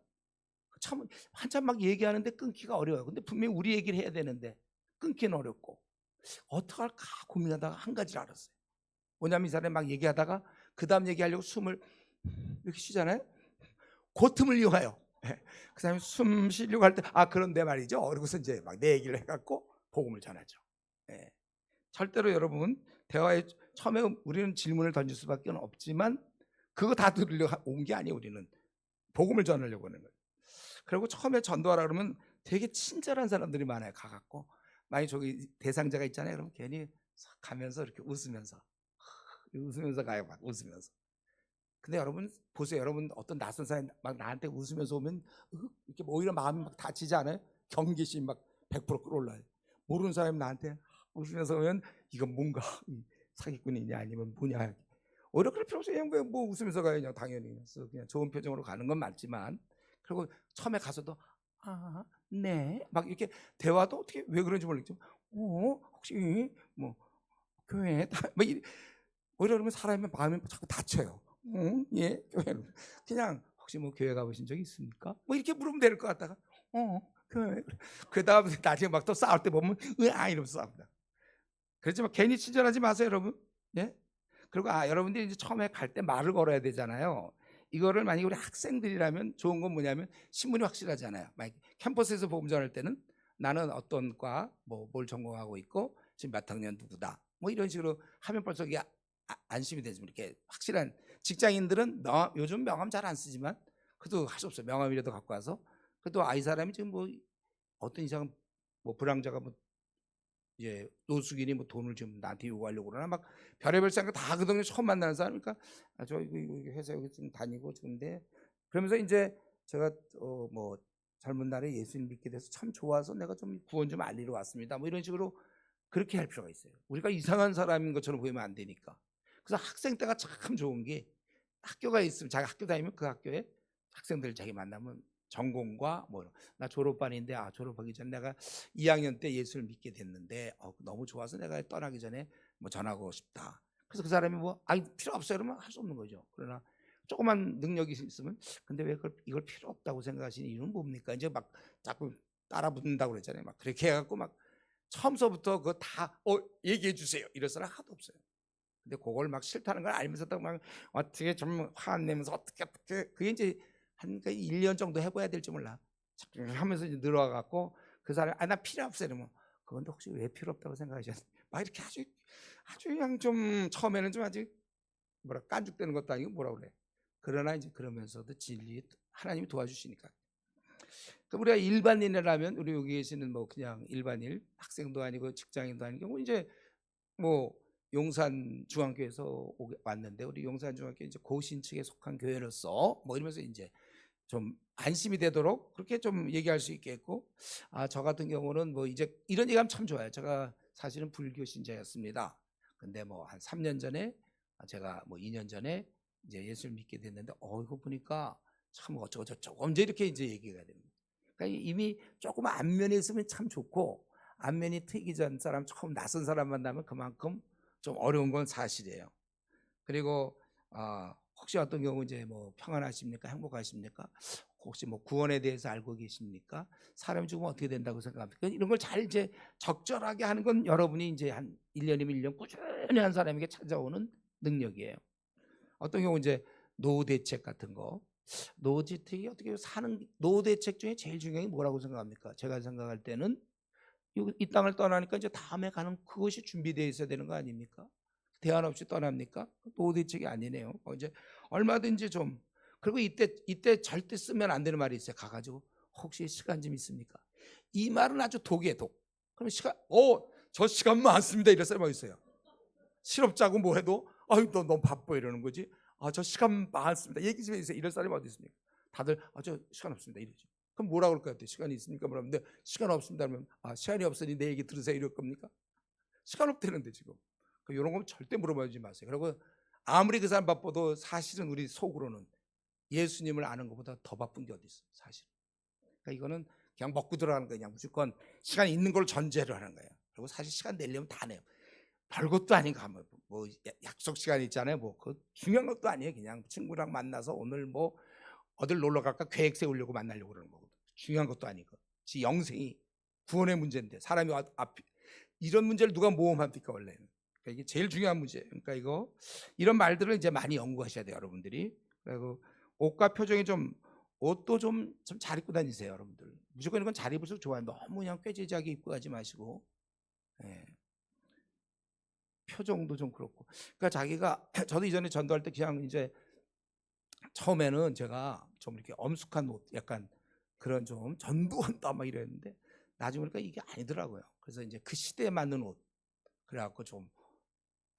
Speaker 1: 참 한참 막 얘기하는데 끊기가 어려워요. 근데 분명히 우리 얘기를 해야 되는데 끊기는 어렵고 어떡할까 고민하다가 한 가지를 알았어요. 뭐냐면 이 사람이 막 얘기하다가 그 다음 얘기하려고 숨을 이렇게 쉬잖아요. 그 틈을 이용해요. 그 사람이 숨 쉬려고 할 때 그런데 말이죠. 그러고서 이제 막 내 얘기를 해갖고 복음을 전하죠. 절대로 여러분 대화에 처음에 우리는 질문을 던질 수밖에 없지만 그거 다 들으려고 온 게 아니에요. 우리는 복음을 전하려고 하는 거예요. 그리고 처음에 전도하라 그러면 되게 친절한 사람들이 많아요. 가갖고 만약 저기 대상자가 있잖아요. 그럼 괜히 가면서 이렇게 웃으면서 가요. 막 웃으면서. 근데 여러분 보세요. 여러분 어떤 낯선 사람이 막 나한테 웃으면서 오면 이렇게 오히려 마음이 막 다치지 않아요? 경계심이 막 100% 끌어올라요. 모르는 사람이 나한테 웃으면서 오면 이건 뭔가 사기꾼이냐 아니면 뭐냐. 오히려 그럴 필요 없어요. 그냥 뭐 웃으면서 가요. 그냥 당연히. 그냥 좋은 표정으로 가는 건 맞지만, 그리고 처음에 가서도 네 막 이렇게 대화도 어떻게 왜 그런지 모르겠죠. 혹시 뭐 교회 오히려 그러면 사람의 마음이 자꾸 다쳐요. 예, 교회 그냥 혹시 뭐 교회 가보신 적 있습니까? 뭐 이렇게 물으면 될 것 같다가 교회. 그 다음에 나중에 막 또 싸울 때 보면 이러면서 싸웁니다. 그렇지만 괜히 친절하지 마세요, 여러분. 예? 그리고 여러분들이 이제 처음에 갈 때 말을 걸어야 되잖아요. 이거를 만약에 우리 학생들이라면 좋은 건 뭐냐면 신분이 확실하잖아요. 만약 캠퍼스에서 보험 전할 때는 나는 어떤 과 뭘 전공하고 있고 지금 몇 학년 누구다 뭐 이런 식으로 하면 벌써 이게 안심이 되죠. 이렇게 확실한 직장인들은 요즘 명함 잘 안 쓰지만 그래도 할 수 없어요. 명함이라도 갖고 와서 그래도 아이 사람이 지금 뭐 어떤 이상 뭐 불황자가 뭐 이제 노숙인이 뭐 돈을 좀 나한테 요구하려고 그러나 막 별의별 생각 다 하거든요. 처음 만나는 사람이니까 저 이거 회사 여기 좀 다니고 근데 그러면서 이제 제가 뭐 젊은 날에 예수님 믿게 돼서 참 좋아서 내가 좀 구원 좀 알리러 왔습니다. 뭐 이런 식으로 그렇게 할 필요가 있어요. 우리가 이상한 사람인 것처럼 보이면 안 되니까. 그래서 학생 때가 참 좋은 게 학교가 있으면 자기 학교 다니면 그 학교에 학생들 자기 만나면 전공과 뭐 나 졸업반인데 졸업하기 전에 내가 2학년 때 예수를 믿게 됐는데 너무 좋아서 내가 떠나기 전에 뭐 전하고 싶다. 그래서 그 사람이 뭐 필요 없어요 그러면 할 수 없는 거죠. 그러나 조그만 능력이 있으면 근데 왜 이걸 필요 없다고 생각하시는 이유는 뭡니까? 이제 막 자꾸 따라 붙는다고 그랬잖아요. 막 그렇게 해갖고 막 처음서부터 그거 다 얘기해 주세요. 이럴 사람 하나도 없어요. 근데 그걸 막 싫다는 걸 알면서도 막 어떻게 좀 화 안 내면서 어떻게 그게 이제 한 1년 정도 해봐야 될지 몰라. 하면서 이제 늘어가고 그 사람 나 필요 없어요. 이러면 그건데 혹시 왜 필요 없다고 생각하셨어요? 막 이렇게 아주 그냥 좀 처음에는 좀 아직 깐죽대는 것도 아니고 뭐라 그래. 그러나 이제 그러면서도 진리 하나님이 도와주시니까. 우리가 일반인이라면 우리 여기 계시는 뭐 그냥 일반인 학생도 아니고 직장인도 아닌 경우 이제 뭐 용산 중앙교회에서 왔는데 우리 용산 중앙교회 이제 고신 측에 속한 교회로서 뭐 이러면서 이제 좀 안심이 되도록 그렇게 좀 얘기할 수 있겠고 저 같은 경우는 뭐 이제 이런 얘기하면 참 좋아요. 제가 사실은 불교 신자였습니다. 근데 뭐 한 3년 전에 제가 뭐 2년 전에 이제 예수를 믿게 됐는데 이거 보니까 참 어쩌고 저쩌고 언제 이렇게 이제 얘기가 됩니다. 그러니까 이미 조금 안면이 있으면 참 좋고 안면이 트이기 전 사람 처음 낯선 사람 만나면 그만큼 좀 어려운 건 사실이에요. 그리고 혹시 어떤 경우 이제 뭐 평안하십니까? 행복하십니까? 혹시 뭐 구원에 대해서 알고 계십니까? 사람이 죽으면 어떻게 된다고 생각합니까? 이런 걸 잘 이제 적절하게 하는 건 여러분이 이제 한 1년이면 1년 꾸준히 한 사람에게 찾아오는 능력이에요. 어떤 경우 이제 노후 대책 같은 거. 노후 대책이 어떻게 사는 노후 대책 중에 제일 중요한 게 뭐라고 생각합니까? 제가 생각할 때는 이 땅을 떠나니까 이제 다음에 가는 그것이 준비되어 있어야 되는 거 아닙니까? 대안 없이 떠납니까? 노후 대책이 아니네요. 이제 얼마든지 좀 그리고 이때 절대 쓰면 안 되는 말이 있어요. 가가지고 혹시 시간 좀 있습니까? 이 말은 아주 독이에요, 독. 그럼 저 시간 많습니다. 이럴 사람이 있어요. 실업자고 뭐 해도 너 너무 바빠 이러는 거지. 저 시간 많습니다. 얘기 좀 해주세요. 이럴 사람이 어디 있습니까? 다들 저 시간 없습니다. 이러죠. 그럼 뭐라 그럴까요? 시간이 있습니까? 그러는데 시간 없습니다. 그러면 시간이 없으니 내 얘기 들으세요. 이럴 겁니까? 시간 없다는데 지금. 이런 건 절대 물어보지 마세요. 그리고 아무리 그 사람 바빠도 사실은 우리 속으로는 예수님을 아는 것보다 더 바쁜 게 어디 있어? 사실. 그러니까 이거는 그냥 먹고 들어가는 거냐. 무조건 시간 있는 걸 전제로 하는 거예요. 그리고 사실 시간 내려면 다 내요. 별것도 아닌가 뭐 약속 시간 있잖아요. 뭐 그 중요한 것도 아니에요. 그냥 친구랑 만나서 오늘 뭐 어딜 놀러 갈까 계획 세우려고 만나려고 그러는 거거든. 중요한 것도 아니고. 지 영생이 구원의 문제인데 사람이 이런 문제를 누가 모험합니까 원래는. 그러니까 이게 제일 중요한 문제예요. 그러니까 이런 말들을 이제 많이 연구하셔야 돼요, 여러분들이. 그리고 옷과 표정이 옷도 좀 잘 입고 다니세요, 여러분들. 무조건 이건 잘 입을수록 좋아요. 너무 그냥 꾀지지하게 입고 가지 마시고. 예. 표정도 좀 그렇고. 그러니까 자기가 저도 이전에 전도할 때 그냥 이제 처음에는 제가 좀 이렇게 엄숙한 옷, 약간 그런 좀 전도한다 막 이랬는데 나중에 보니까 이게 아니더라고요. 그래서 이제 그 시대에 맞는 옷, 그래갖고 좀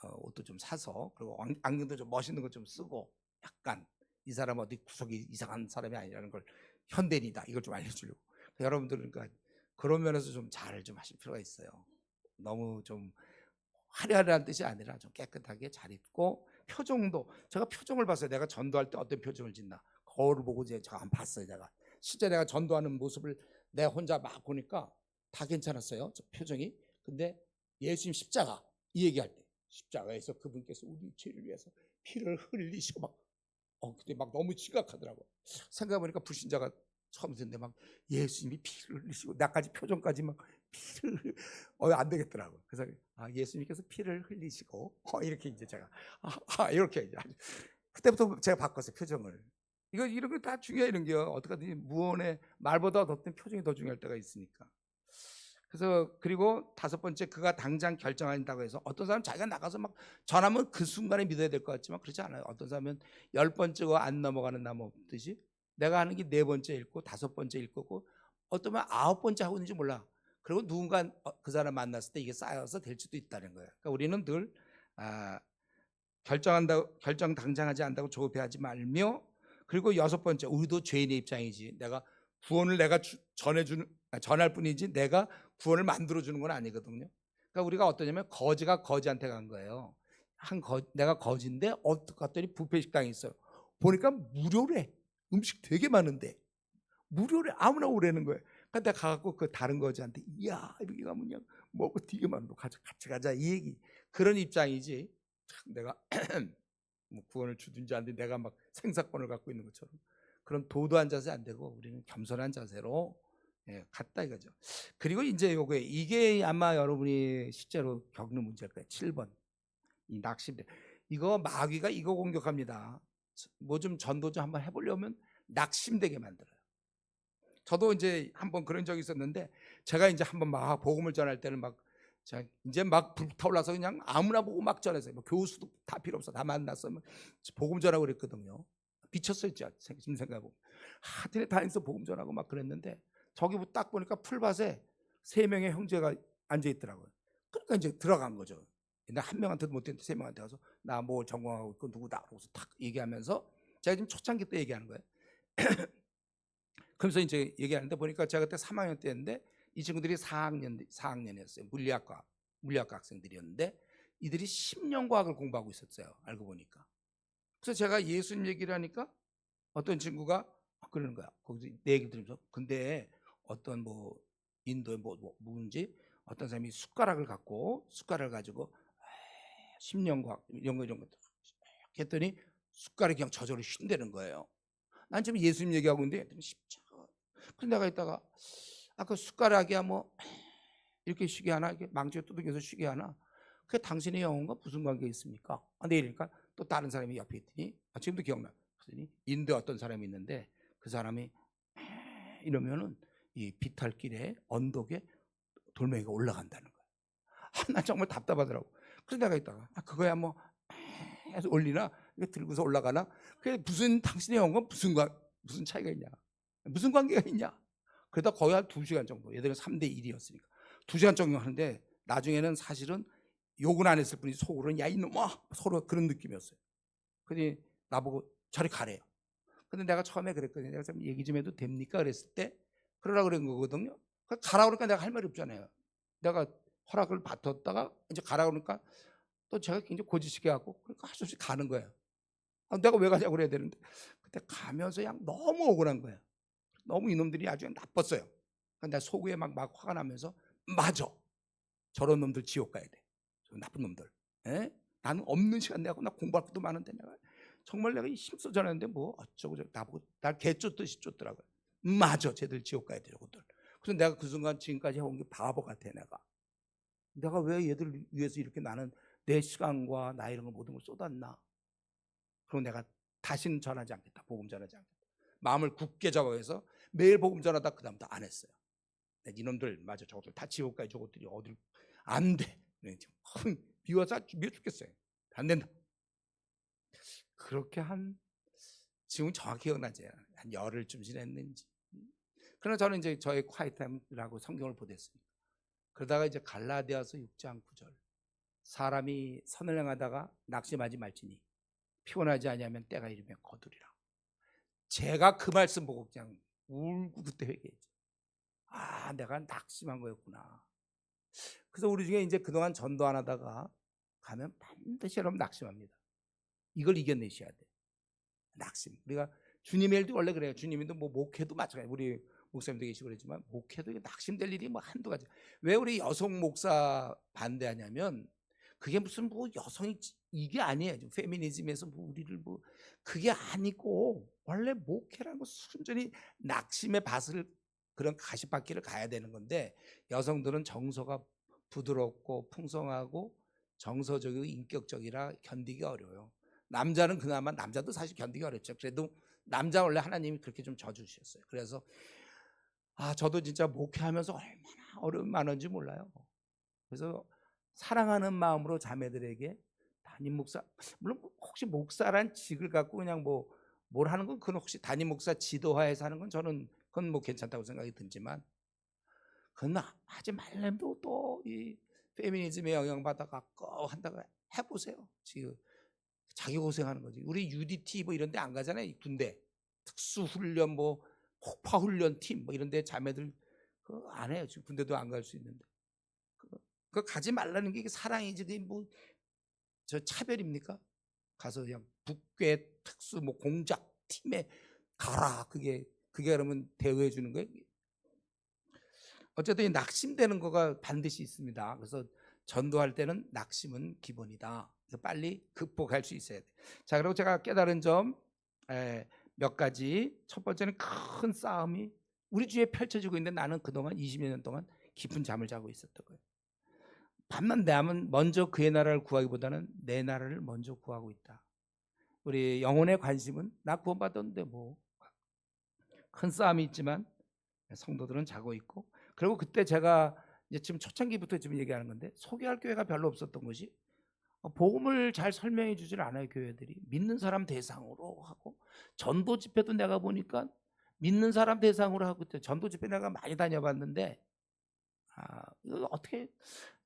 Speaker 1: 옷도 좀 사서 그리고 안경도 좀 멋있는 거 좀 쓰고 약간 이 사람 어디 구석이 이상한 사람이 아니라는 걸 현대인이다 이걸 좀 알려주려고. 여러분들은 그러니까 그런 면에서 좀 잘 좀 하실 필요가 있어요. 너무 좀 화려하다는 뜻이 아니라 좀 깨끗하게 잘 입고 표정도 제가 표정을 봤어요. 내가 전도할 때 어떤 표정을 짓나 거울을 보고 제가 한번 봤어요. 제가 실제 내가 전도하는 모습을 내가 혼자 막 보니까 다 괜찮았어요. 저 표정이. 근데 예수님 십자가 이 얘기할 때 십자가에서 그분께서 우리 죄를 위해서 피를 흘리시고 막 근데 막 너무 심각하더라고. 생각해보니까 불신자가 처음 듣는데 막 예수님이 피를 흘리시고 나까지 표정까지 막 피를 안 되겠더라고. 그래서 예수님께서 피를 흘리시고 이렇게 이제 제가 이렇게 이제 그때부터 제가 바꿨어요 표정을. 이런 거 다 중요해. 이런 게요. 어떡하든지 무언의 말보다 어떤 표정이 더 중요할 때가 있으니까. 그래서 그리고 다섯 번째, 그가 당장 결정한다고 해서 어떤 사람은 자기가 나가서 막 전하면 그 순간에 믿어야 될 것 같지만 그렇지 않아요. 어떤 사람은 열 번째가 안 넘어가는 나무 없듯이 내가 하는 게 네 번째 읽고 다섯 번째 읽고 어쩌면 아홉 번째 하고 있는지 몰라. 그리고 누군가 그 사람 만났을 때 이게 쌓여서 될 수도 있다는 거예요. 그러니까 우리는 늘 결정 당장 하지 않다고 조급해하지 말며, 그리고 여섯 번째, 우리도 죄인의 입장이지. 내가 구원을 내가 전할 뿐이지 내가 구원을 만들어 주는 건 아니거든요. 그러니까 우리가 어떠냐면 거지가 거지한테 간 거예요. 내가 거지인데 갔더니 뷔페 식당이 있어요. 보니까 무료래. 음식 되게 많은데 무료래. 아무나 오라는 거예요. 그러니까 내가 가갖고 그 다른 거지한테 이야 여기 가면 그냥 먹고 되게 많은 거 같이 가자 이 얘기. 그런 입장이지. 참 내가 뭐 구원을 주든지 안 되든지 내가 막 생사권을 갖고 있는 것처럼 그런 도도한 자세 안 되고 우리는 겸손한 자세로 갔다 이거죠. 그리고 이제 이게 아마 여러분이 실제로 겪는 문제일 거예요. 7번 이 낙심대. 이거 마귀가 이거 공격합니다. 뭐 좀 전도 좀 한번 해보려면 낙심되게 만들어요. 저도 이제 한번 그런 적이 있었는데 제가 이제 한번 막 복음을 전할 때는 막 이제 막 불타올라서 그냥 아무나 보고 막 전했어요. 뭐 교수도 다 필요 없어. 다 만났어. 복음 전하고 그랬거든요. 미쳤어요. 지금 생각해보면. 하여튼 다니면서 복음 전하고 막 그랬는데 저기 딱 보니까 풀밭에 세 명의 형제가 앉아 있더라고요. 그러니까 이제 들어간 거죠. 근데 한 명한테도 못했는데 세 명한테 가서 나 뭐 전공하고 있고 누구다. 그래서 탁 얘기하면서 제가 지금 초창기 때 얘기하는 거예요. 그러면서 이제 얘기하는데 보니까 제가 그때 3학년 때였는데 이 친구들이 4학년이었어요. 물리학과 학생들이었는데 이들이 10년 과학을 공부하고 있었어요. 알고 보니까. 그래서 제가 예수님 얘기를 하니까 어떤 친구가 그러는 거야. 거기서 내 얘기 들으면서 근데 어떤 뭐 인도에 뭔지 어떤 사람이 숟가락을 가지고 10년 과학 이런 거 했더니 숟가락이 그냥 저절로 쉰다는 거예요. 난 지금 예수님 얘기하고 있는데 쉽죠. 그래서 내가 있다가 아까 숟가락이야 뭐 이렇게 쉬게 하나, 이렇게 망치에 두들겨서 쉬게 하나, 그게 당신의 영혼과 무슨 관계 있습니까? 내리니까 또 다른 사람이 옆에 있더니 지금도 기억나. 그랬더니 인도에 어떤 사람이 있는데 그 사람이 이러면은 이 비탈길에 언덕에 돌멩이가 올라간다는 거야. 난 정말 답답하더라고. 그래서 내가 있다가 그거야 뭐 해서 올리나 이거 들고서 올라가나, 그게 무슨 당신의 영혼과 무슨 차이가 있냐, 무슨 관계가 있냐. 그러다 거의 한 2시간 정도, 얘들은 3대1이었으니까 2시간 정도 하는데 나중에는 사실은 욕은 안 했을 뿐이지 속으로는 야 이놈아 서로 그런 느낌이었어요. 그러니 나보고 저리 가래요. 근데 내가 처음에 그랬거든요. 내가 좀 얘기 좀 해도 됩니까? 그랬을 때 그러라 그런 거거든요. 가라 그러니까 내가 할 말이 없잖아요. 내가 허락을 받았다가 이제 가라 그러니까 또 제가 굉장히 고지식해 갖고 그러니까 할 수 없이 가는 거예요. 내가 왜 가냐고 그래야 되는데 그때 가면서 그냥 너무 억울한 거예요. 너무 이놈들이 아주 나빴어요. 내가 속에 막 화가 나면서 맞아. 저런 놈들 지옥 가야 돼. 나쁜 놈들. 에? 나는 없는 시간 내고 나 공부할 것도 많은데 내가 정말 내가 힘써 전했는데 뭐 어쩌고 나보고 날 개쫓듯이 쫓더라고요. 맞아. 쟤들 지옥 가야 돼. 저것들. 그래서 내가 그 순간 지금까지 해온 게 바보 같아. 내가 왜 얘들 위해서 이렇게 나는 내 시간과 나 이런 거 모든 걸 쏟았나. 그리고 내가 다시는 전하지 않겠다. 복음 전하지 않겠다. 마음을 굳게 잡아서 매일 복음 전하다 그 다음부터 안 했어요. 이놈들 맞아. 저것들 다 지옥 가야 저것들이 어딜 안 돼. 미워서 미워 죽겠어요. 안 된다. 그렇게 지금 정확히 기억나지. 한 열흘쯤 지냈는지. 그러나 저는 이제 저의 콰이타임이라고 성경을 보냈습니다. 그러다가 이제 갈라디아서 6장 9절. 사람이 선을 행하다가 낙심하지 말지니 피곤하지 아니하면 때가 이르면 거두리라. 제가 그 말씀 보고 그냥 울고 그때 회개했죠. 내가 낙심한 거였구나. 그래서 우리 중에 이제 그동안 전도 안 하다가 가면 반드시 여러분 낙심합니다. 이걸 이겨내셔야 돼. 낙심. 우리가 주님의 일도 원래 그래요. 주님도 뭐 목회도 마찬가지예요. 우리 목사님도 계시고 그러지만 목회도 낙심될 일이 뭐 한두 가지. 왜 우리 여성 목사 반대하냐면 그게 무슨 뭐 여성이 이게 아니에요. 페미니즘에서 뭐 우리를 뭐 그게 아니고 원래 목회라는 건 순전히 낙심의 밭을 그런 가시밭길을 가야 되는 건데 여성들은 정서가 부드럽고 풍성하고 정서적이고 인격적이라 견디기 어려워요. 남자는 그나마 남자도 사실 견디기 어렵죠. 그래도 남자 원래 하나님이 그렇게 좀 져주셨어요. 그래서 저도 진짜 목회하면서 얼마나 어려움이 많은지 몰라요. 그래서 사랑하는 마음으로 자매들에게 담임 목사, 물론 혹시 목사란 직을 갖고 그냥 뭘 하는 건 그건 혹시 담임 목사 지도하에서 하는 건 저는 그건 뭐 괜찮다고 생각이 들지만, 그건 하지 말래도 또 이 페미니즘에 영향받아갖고 한다고 해보세요. 지금 자기 고생하는 거지. 우리 UDT 뭐 이런 데 안 가잖아요. 군대 특수훈련 뭐 폭파훈련 팀 뭐 이런 데 자매들 그거 안 해요. 지금 군대도 안 갈 수 있는데 그거 가지 말라는 게 이게 사랑이지 그게 뭐 저 차별입니까? 가서 그냥 북괴 특수 뭐 공작 팀에 가라. 그게 그러면 대우해 주는 거예요. 어쨌든 낙심되는 거가 반드시 있습니다. 그래서 전도할 때는 낙심은 기본이다. 그래서 빨리 극복할 수 있어야 돼. 자, 그리고 제가 깨달은 점 몇 가지. 첫 번째는 큰 싸움이 우리 주위에 펼쳐지고 있는데 나는 그동안 20여 년 동안 깊은 잠을 자고 있었던 거예요. 밤만 되면 먼저 그의 나라를 구하기보다는 내 나라를 먼저 구하고 있다. 우리 영혼의 관심은 나 구원받았는데 뭐 큰 싸움이 있지만 성도들은 자고 있고, 그리고 그때 제가 이제 지금 초창기부터 지금 얘기하는 건데 소개할 교회가 별로 없었던 것이 복음을 잘 설명해 주질 않아요. 교회들이 믿는 사람 대상으로 하고, 전도 집회도 내가 보니까 믿는 사람 대상으로 하고, 전도 집회 내가 많이 다녀봤는데 이거 어떻게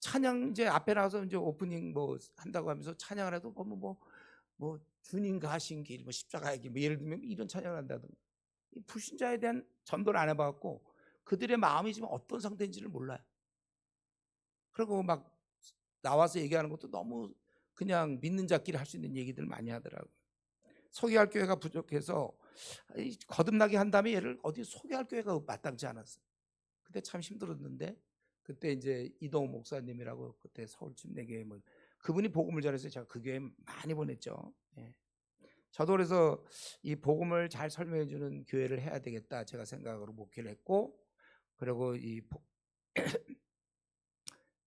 Speaker 1: 찬양 이제 앞에 나와서 이제 오프닝 뭐 한다고 하면서 찬양을 해도 보면 뭐 주님 가신 길, 뭐 십자가의 길, 뭐 예를 들면 이런 찬양을 한다든가, 불신자에 대한 전도를 안 해봤고 그들의 마음이 지금 어떤 상태인지를 몰라요. 그리고 막 나와서 얘기하는 것도 너무 그냥 믿는 자끼리 할 수 있는 얘기들 많이 하더라고요. 소개할 교회가 부족해서 거듭나게 한 다음에 얘를 어디 소개할 교회가 마땅치 않았어요. 그때 참 힘들었는데, 그때 이제 이동호 목사님이라고 그때 서울집 내교회 뭐 그분이 복음을 전해서 제가 그 교회 많이 보냈죠. 예. 저도 그래서 이 복음을 잘 설명해 주는 교회를 해야 되겠다 제가 생각으로 목회를 했고, 그리고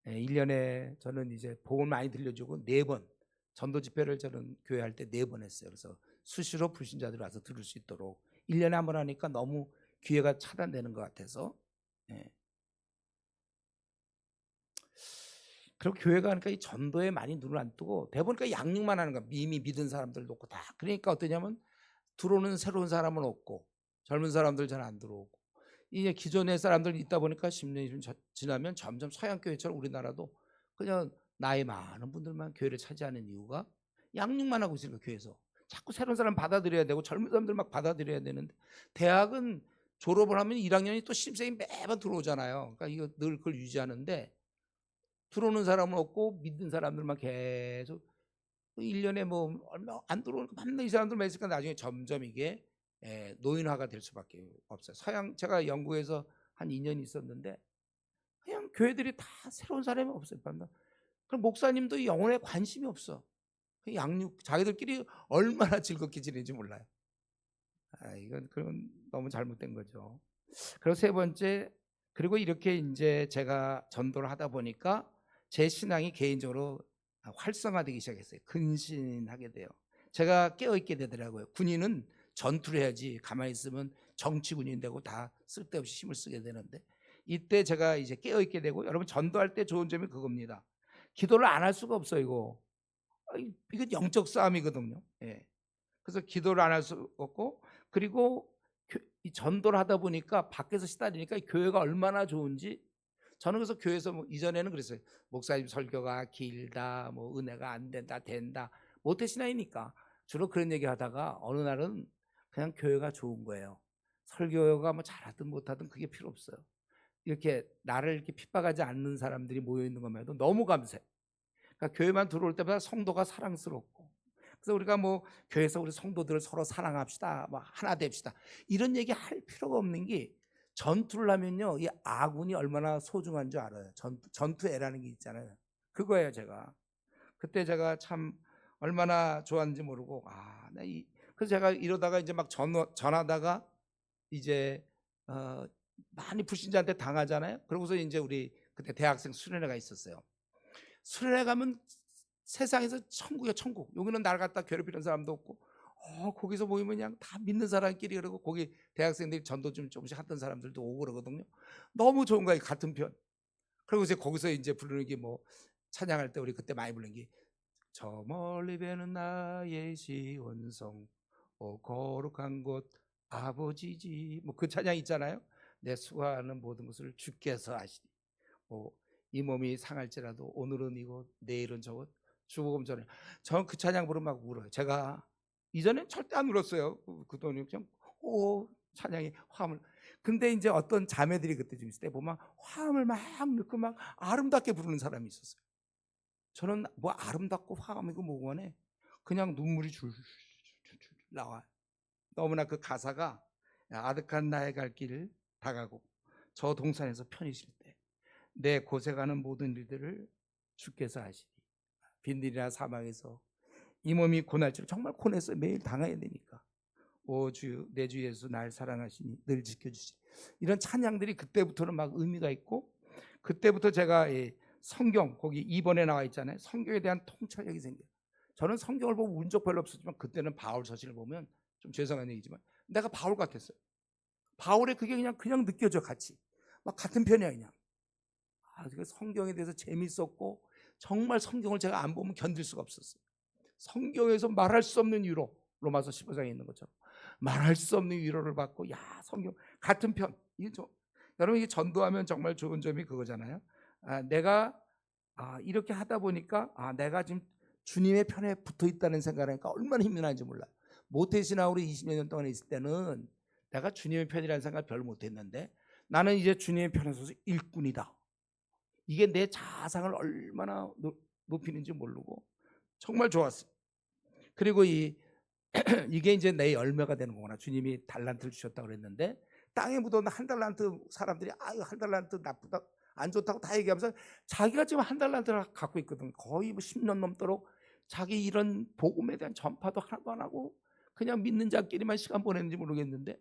Speaker 1: 1년에 저는 이제 복음을 많이 들려주고 4번 전도 집회를 저는 교회 할 때 4번 했어요. 그래서 수시로 불신자들이 와서 들을 수 있도록 1년에 한 번 하니까 너무 기회가 차단되는 것 같아서. 그리고 교회가 그러니까 이 전도에 많이 눈을 안 뜨고 대보니까 양육만 하는 거야. 이미 믿은 사람들 놓고 다. 그러니까 어떠냐면 들어오는 새로운 사람은 없고 젊은 사람들 잘 안 들어오고, 이제 기존의 사람들 있다 보니까 10년이 좀 지나면 점점 서양교회처럼 우리나라도 그냥 나이 많은 분들만 교회를 차지하는 이유가 양육만 하고 있으니까. 교회에서 자꾸 새로운 사람 받아들여야 되고 젊은 사람들 막 받아들여야 되는데, 대학은 졸업을 하면 1학년이 또 신입생이 매번 들어오잖아요. 그러니까 이거 늘 그걸 유지하는데 들어오는 사람은 없고 믿는 사람들만 계속 1년에 뭐 얼마 안 들어오니까 맨날 이 사람들만 있으니까 나중에 점점 이게 노인화가 될 수밖에 없어요. 제가 영국에서 한 2년 있었는데 그냥 교회들이 다 새로운 사람이 없어요. 그럼 목사님도 영혼에 관심이 없어. 양육 자기들끼리 얼마나 즐겁게 지내는지 몰라요. 이건 그런 너무 잘못된 거죠. 그리고 세 번째, 그리고 이렇게 이제 제가 전도를 하다 보니까 제 신앙이 개인적으로 활성화되기 시작했어요. 근신하게 돼요. 제가 깨어있게 되더라고요. 군인은 전투를 해야지 가만히 있으면 정치군인 되고 다 쓸데없이 힘을 쓰게 되는데, 이때 제가 이제 깨어있게 되고, 여러분 전도할 때 좋은 점이 그겁니다. 기도를 안 할 수가 없어요. 이거 영적 싸움이거든요. 그래서 기도를 안 할 수 없고, 그리고 이 전도를 하다 보니까 밖에서 시달리니까 교회가 얼마나 좋은지. 저는 그래서 교회에서 이전에는 그랬어요. 목사님 설교가 길다, 뭐 은혜가 안 된다, 된다, 모태신앙이니까 주로 그런 얘기 하다가 어느 날은 그냥 교회가 좋은 거예요. 설교가 뭐 잘하든 못하든 그게 필요 없어요. 이렇게 나를 이렇게 핍박하지 않는 사람들이 모여 있는 것만 해도 너무 감사해. 그러니까 교회만 들어올 때마다 성도가 사랑스럽고, 그래서 우리가 뭐 교회에서 우리 성도들을 서로 사랑합시다, 뭐 하나 됩시다, 이런 얘기 할 필요가 없는 게, 전투를 하면요 이 아군이 얼마나 소중한 줄 알아요. 전투애라는 게 있잖아요. 그거예요. 그때 제가 참 얼마나 좋았는지 모르고 그래서 제가 이러다가 이제 막 전하다가 이제 많이 불신자한테 당하잖아요. 그러고서 이제 우리 그때 대학생 수련회가 있었어요. 수련회 가면 세상에서 천국이야, 천국. 여기는 날 갖다 괴롭히는 사람도 없고 거기서 모이면 그냥 다 믿는 사람끼리 그러고 거기 대학생들이 전도 좀 조금씩 하던 사람들도 오고 그러거든요. 너무 좋은 거예요. 같은 편. 그리고 이제 거기서 이제 부르는 게 뭐 찬양할 때 우리 그때 많이 부르는 게 저 멀리 배는 나의 시온성 거룩한 곳 아버지지 뭐 그 찬양 있잖아요. 내 수고하는 모든 것을 주께서 하시니 이 몸이 상할지라도 오늘은 이곳 내일은 저곳 죽음 전에 저는 그 찬양 부르면 막 울어요. 제가 이전엔 절대 안 울었어요. 그 돈이 그냥 찬양이 화음을 근데 이제 어떤 자매들이 그때 좀 있을 때 보면 화음을 막 넣고 막 아름답게 부르는 사람이 있었어요. 저는 뭐 아름답고 화음이고 뭐고 하네 그냥 눈물이 줄줄줄 나와. 너무나 그 가사가 아득한 나의 갈 길을 다가고 저 동산에서 편히 쉴 때 내 고생하는 모든 일들을 주께서 하시니 빈들이나 사망에서 이 몸이 고날지를 정말 고뇌서 매일 당해야 되니까 오 주 내 주 예수 날 사랑하시니 늘 지켜주시니 이런 찬양들이 그때부터는 막 의미가 있고 그때부터 제가 성경 거기 2번에 나와 있잖아요. 성경에 대한 통찰력이 생겨요. 저는 성경을 보고 운 적 별로 없었지만 그때는 바울 서신을 보면 좀 죄송한 얘기지만 내가 바울 같았어요. 바울의 그게 그냥 느껴져 같이 막 같은 편이야 그냥. 성경에 대해서 재밌었고 정말 성경을 제가 안 보면 견딜 수가 없었어요. 성경에서 말할 수 없는 위로 로마서 15장에 있는 것처럼 말할 수 없는 위로를 받고 성경 같은 편 여러분 이게 전도하면 정말 좋은 점이 그거잖아요. 내가 이렇게 하다 보니까 내가 지금 주님의 편에 붙어 있다는 생각을 하니까 얼마나 힘이 나는지 몰라요. 모태신앙으로 20여 년 동안 있을 때는 내가 주님의 편이라는 생각을 별로 못했는데 나는 이제 주님의 편에 서서 일꾼이다. 이게 내 자상을 얼마나 높이는지 모르고 정말 좋았어요. 그리고 이게 이제 내 열매가 되는 거구나. 주님이 달란트를 주셨다고 그랬는데 땅에 묻어있는 한 달란트 사람들이 한 달란트 나쁘다 안 좋다고 다 얘기하면서 자기가 지금 한 달란트를 갖고 있거든. 거의 뭐 10년 넘도록 자기 이런 복음에 대한 전파도 하나도 안 하고 그냥 믿는 자끼리만 시간 보내는지 모르겠는데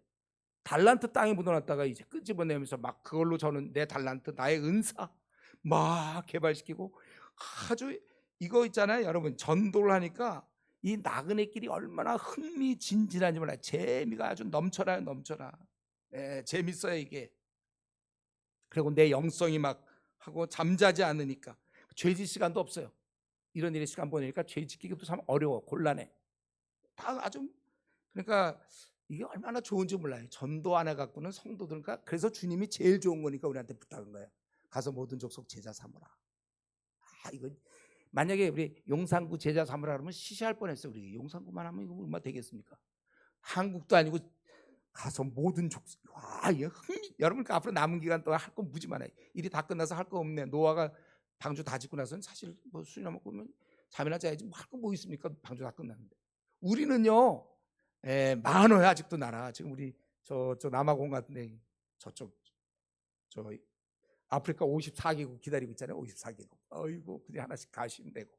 Speaker 1: 달란트 땅에 묻어놨다가 이제 끄집어내면서 막 그걸로 저는 내 달란트 나의 은사 막 개발시키고 아주 이거 있잖아요. 여러분 전도를 하니까 이 나그네끼리 얼마나 흥미진진한지 몰라요. 재미가 아주 넘쳐라요. 넘쳐라. 재밌어요 이게. 그리고 내 영성이 막 하고 잠자지 않으니까 죄짓 시간도 없어요. 이런 일에 시간 보내니까 죄 짓기도 참 어려워. 곤란해. 다 아주 그러니까 이게 얼마나 좋은지 몰라요. 전도 안 해갖고는 성도들 그래서 주님이 제일 좋은 거니까 우리한테 부탁한 거예요. 가서 모든 족속 제자 삼으라. 이거 만약에 우리 용산구 제자 삼으라 그러면 시시할 뻔했어요. 우리 용산구만 하면 이거 얼마 되겠습니까? 한국도 아니고 가서 모든 족속. 이거 여러분 앞으로 남은 기간 동안 할 거 무지 많아요. 일이 다 끝나서 할 거 없네. 노아가 방주 다 짓고 나서는 사실 뭐 술이나 먹고 잠이나 자야지 할 거 뭐 있습니까? 방주 다 끝났는데. 우리는요. 많아요. 아직도 나라. 지금 우리 저 남아공 같은데 저쪽 저 아프리카 54개국 기다리고 있잖아요. 54개국. 어이구, 그게 하나씩 가시면 되고.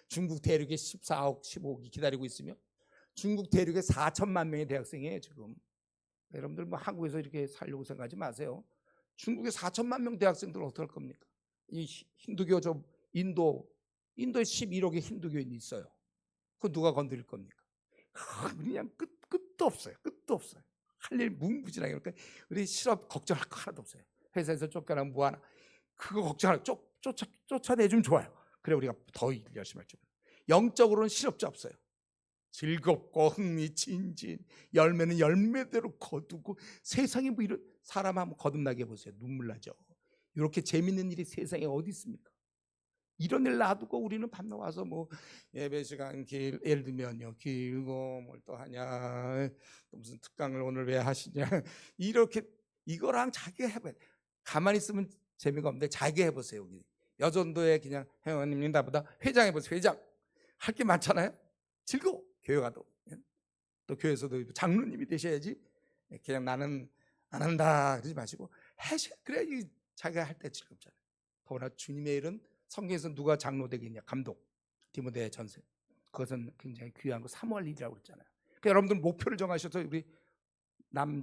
Speaker 1: 중국 대륙에 14억, 15억이 기다리고 있으며 중국 대륙에 4천만 명의 대학생이에요, 지금. 여러분들 뭐 한국에서 이렇게 살려고 생각하지 마세요. 중국에 4천만 명 대학생들 어떻게 할 겁니까? 이 힌두교 인도에 11억의 힌두교인이 있어요. 그거 누가 건드릴 겁니까? 그냥 끝도 없어요. 끝도 없어요. 할 일 무궁무진하게. 그러니까 우리 실업 걱정할 거 하나도 없어요. 회사에서 쫓겨나면 뭐 하나. 그거 걱정하라. 쫓아내주면 좋아요. 그래 우리가 더 열심히 할 줄. 영적으로는 실업자 없어요. 즐겁고 흥미진진, 열매는 열매대로 거두고 세상에 뭐 이런 사람 한번 거듭나게 해보세요. 눈물 나죠. 이렇게 재밌는 일이 세상에 어디 있습니까? 이런 일 놔두고 우리는 밤낮 와서 뭐 예배 시간 예를 들면요 길고 뭘 또 하냐 또 무슨 특강을 오늘 왜 하시냐 이렇게 이거랑 자기가 해봐요. 가만히 있으면 재미가 없는데 자기가 해보세요. 여기 여전도에 그냥 회원님 나보다 회장 해보세요. 회장 할 게 많잖아요. 즐거워. 교회 가도 또 교회에서도 장로님이 되셔야지 그냥 나는 안 한다 그러지 마시고 하셔. 그래야지 자기가 할 때 즐겁잖아요. 더구나 주님의 일은 성경에서 누가 장로 되겠냐? 감독 디모데 전서. 그것은 굉장히 귀한 거 3월 일이라고 그랬잖아요. 그러니까 여러분들 목표를 정하셔서 우리 남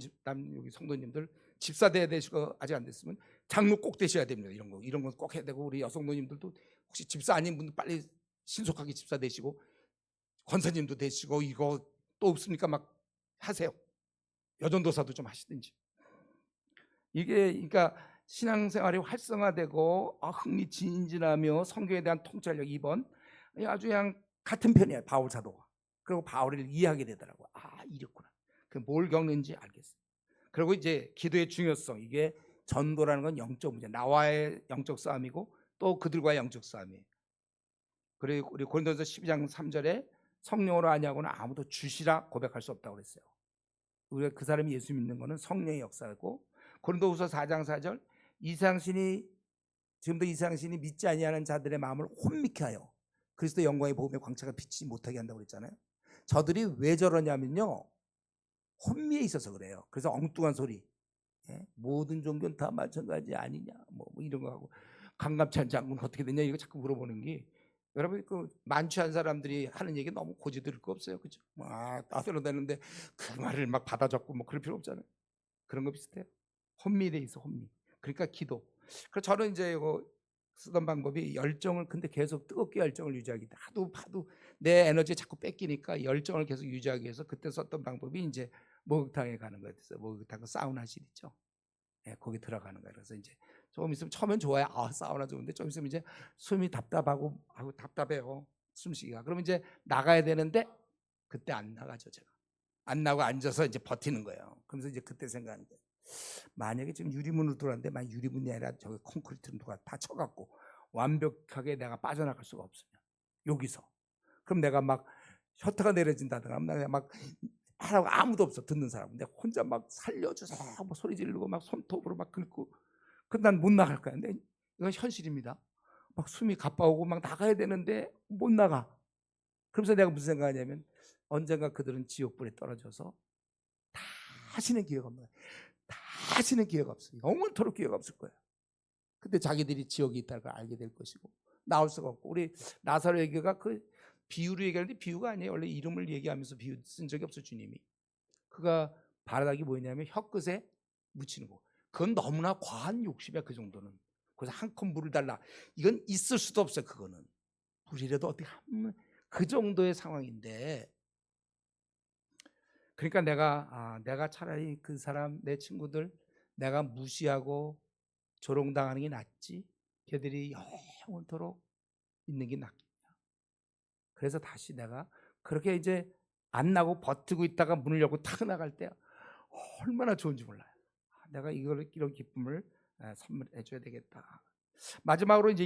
Speaker 1: 여기 성도님들 집사 돼야 되시고 아직 안 됐으면 장로 꼭 되셔야 됩니다. 이런 거 꼭 해야 되고 우리 여성도님들도 혹시 집사 아닌 분들 빨리 신속하게 집사 되시고 권사님도 되시고 이거 또 없으니까 막 하세요. 여전도사도 좀 하시든지. 이게 그러니까 신앙생활이 활성화되고 흥미진진하며 성경에 대한 통찰력 2번 아주 그냥 같은 편이에요. 바울 사도가. 그리고 바울을 이해하게 되더라고요. 이랬구나. 뭘 겪는지 알겠어요. 그리고 이제 기도의 중요성, 이게 전도라는 건 영적 문제, 나와의 영적 싸움이고 또 그들과의 영적 싸움이에요. 그리고 우리 고린도서 12장 3절에 성령으로 아니하고는 아무도 주시라 고백할 수 없다고 그랬어요. 우리가 그 사람이 예수 믿는 거는 성령의 역사고, 고린도후서 4장 4절 지금도 이상신이 믿지 아니하는 자들의 마음을 혼미케 하여 그리스도 영광의 복음의 광채가 비치지 못하게 한다고 그랬잖아요. 저들이 왜 저러냐면요, 혼미에 있어서 그래요. 그래서 엉뚱한 소리, 모든 종교는 다 마찬가지 아니냐, 뭐 이런 거 하고, 강갑찬 장군 어떻게 됐냐 이거 자꾸 물어보는 게, 여러분 그 만취한 사람들이 하는 얘기 너무 고지 들을 거 없어요, 그죠? 따뜻하다는데 그 말을 막 받아 적고 뭐 그럴 필요 없잖아요. 그런 거 비슷해요. 혼미돼 있어, 혼미. 그러니까 기도. 그래서 저는 이제 이거 쓰던 방법이 열정을, 근데 계속 뜨겁게 열정을 유지하기, 하도 내 에너지 자꾸 뺏기니까 열정을 계속 유지하기 위해서 그때 썼던 방법이 이제 목욕탕에 가는 거였어요. 목욕탕 사우나실 있죠. 거기 들어가는 거예요. 그래서 이제 조금 있으면, 처음엔 좋아요. 사우나 좋은데 좀 있으면 이제 숨이 답답해요. 숨쉬기가. 그러면 이제 나가야 되는데 그때 안 나가죠, 제가. 안 나고 앉아서 이제 버티는 거예요. 그러면서 이제 그때 생각하는 거예요. 만약에 지금 유리문으로 들어왔는데, 만약 유리문이 아니라 저기 콘크리트로 누가 다 쳐갖고 완벽하게 내가 빠져나갈 수가 없으면 여기서, 그럼 내가 막 셔터가 내려진다든가, 내가 막 하라고 아무도 없어, 듣는 사람. 근데 혼자 막 살려주세요 뭐 소리 지르고 막 손톱으로 막 긁고, 난 못 나갈 거야. 근데 이건 현실입니다. 막 숨이 가빠오고 막 나가야 되는데 못 나가. 그러면서 내가 무슨 생각하냐면, 언젠가 그들은 지옥불에 떨어져서 다시는 기회가 없는 거야. 다시는 기회가 없어요. 영원토록 기회가 없을 거예요. 근데 자기들이 지옥이 있다는 걸 알게 될 것이고, 나올 수가 없고. 우리 나사로 얘기가 그 비유로 얘기하는데 비유가 아니에요. 원래 이름을 얘기하면서 비유 쓴 적이 없어, 주님이. 그가 바라닥이 뭐냐면 혀끝에 묻히는 거. 그건 너무나 과한 욕심이야, 그 정도는. 그래서 한 컵 물을 달라, 이건 있을 수도 없어요. 그거는 물이라도 어떻게 하면, 그 정도의 상황인데, 그러니까 내가 차라리 그 사람, 내 친구들 내가 무시하고 조롱당하는 게 낫지, 걔들이 영원토록 있는 게 낫겠냐. 그래서 다시 내가 그렇게 이제 안 나고 버티고 있다가 문을 열고 탁 나갈 때 얼마나 좋은지 몰라요. 내가 이런 기쁨을 선물해 줘야 되겠다. 마지막으로 이제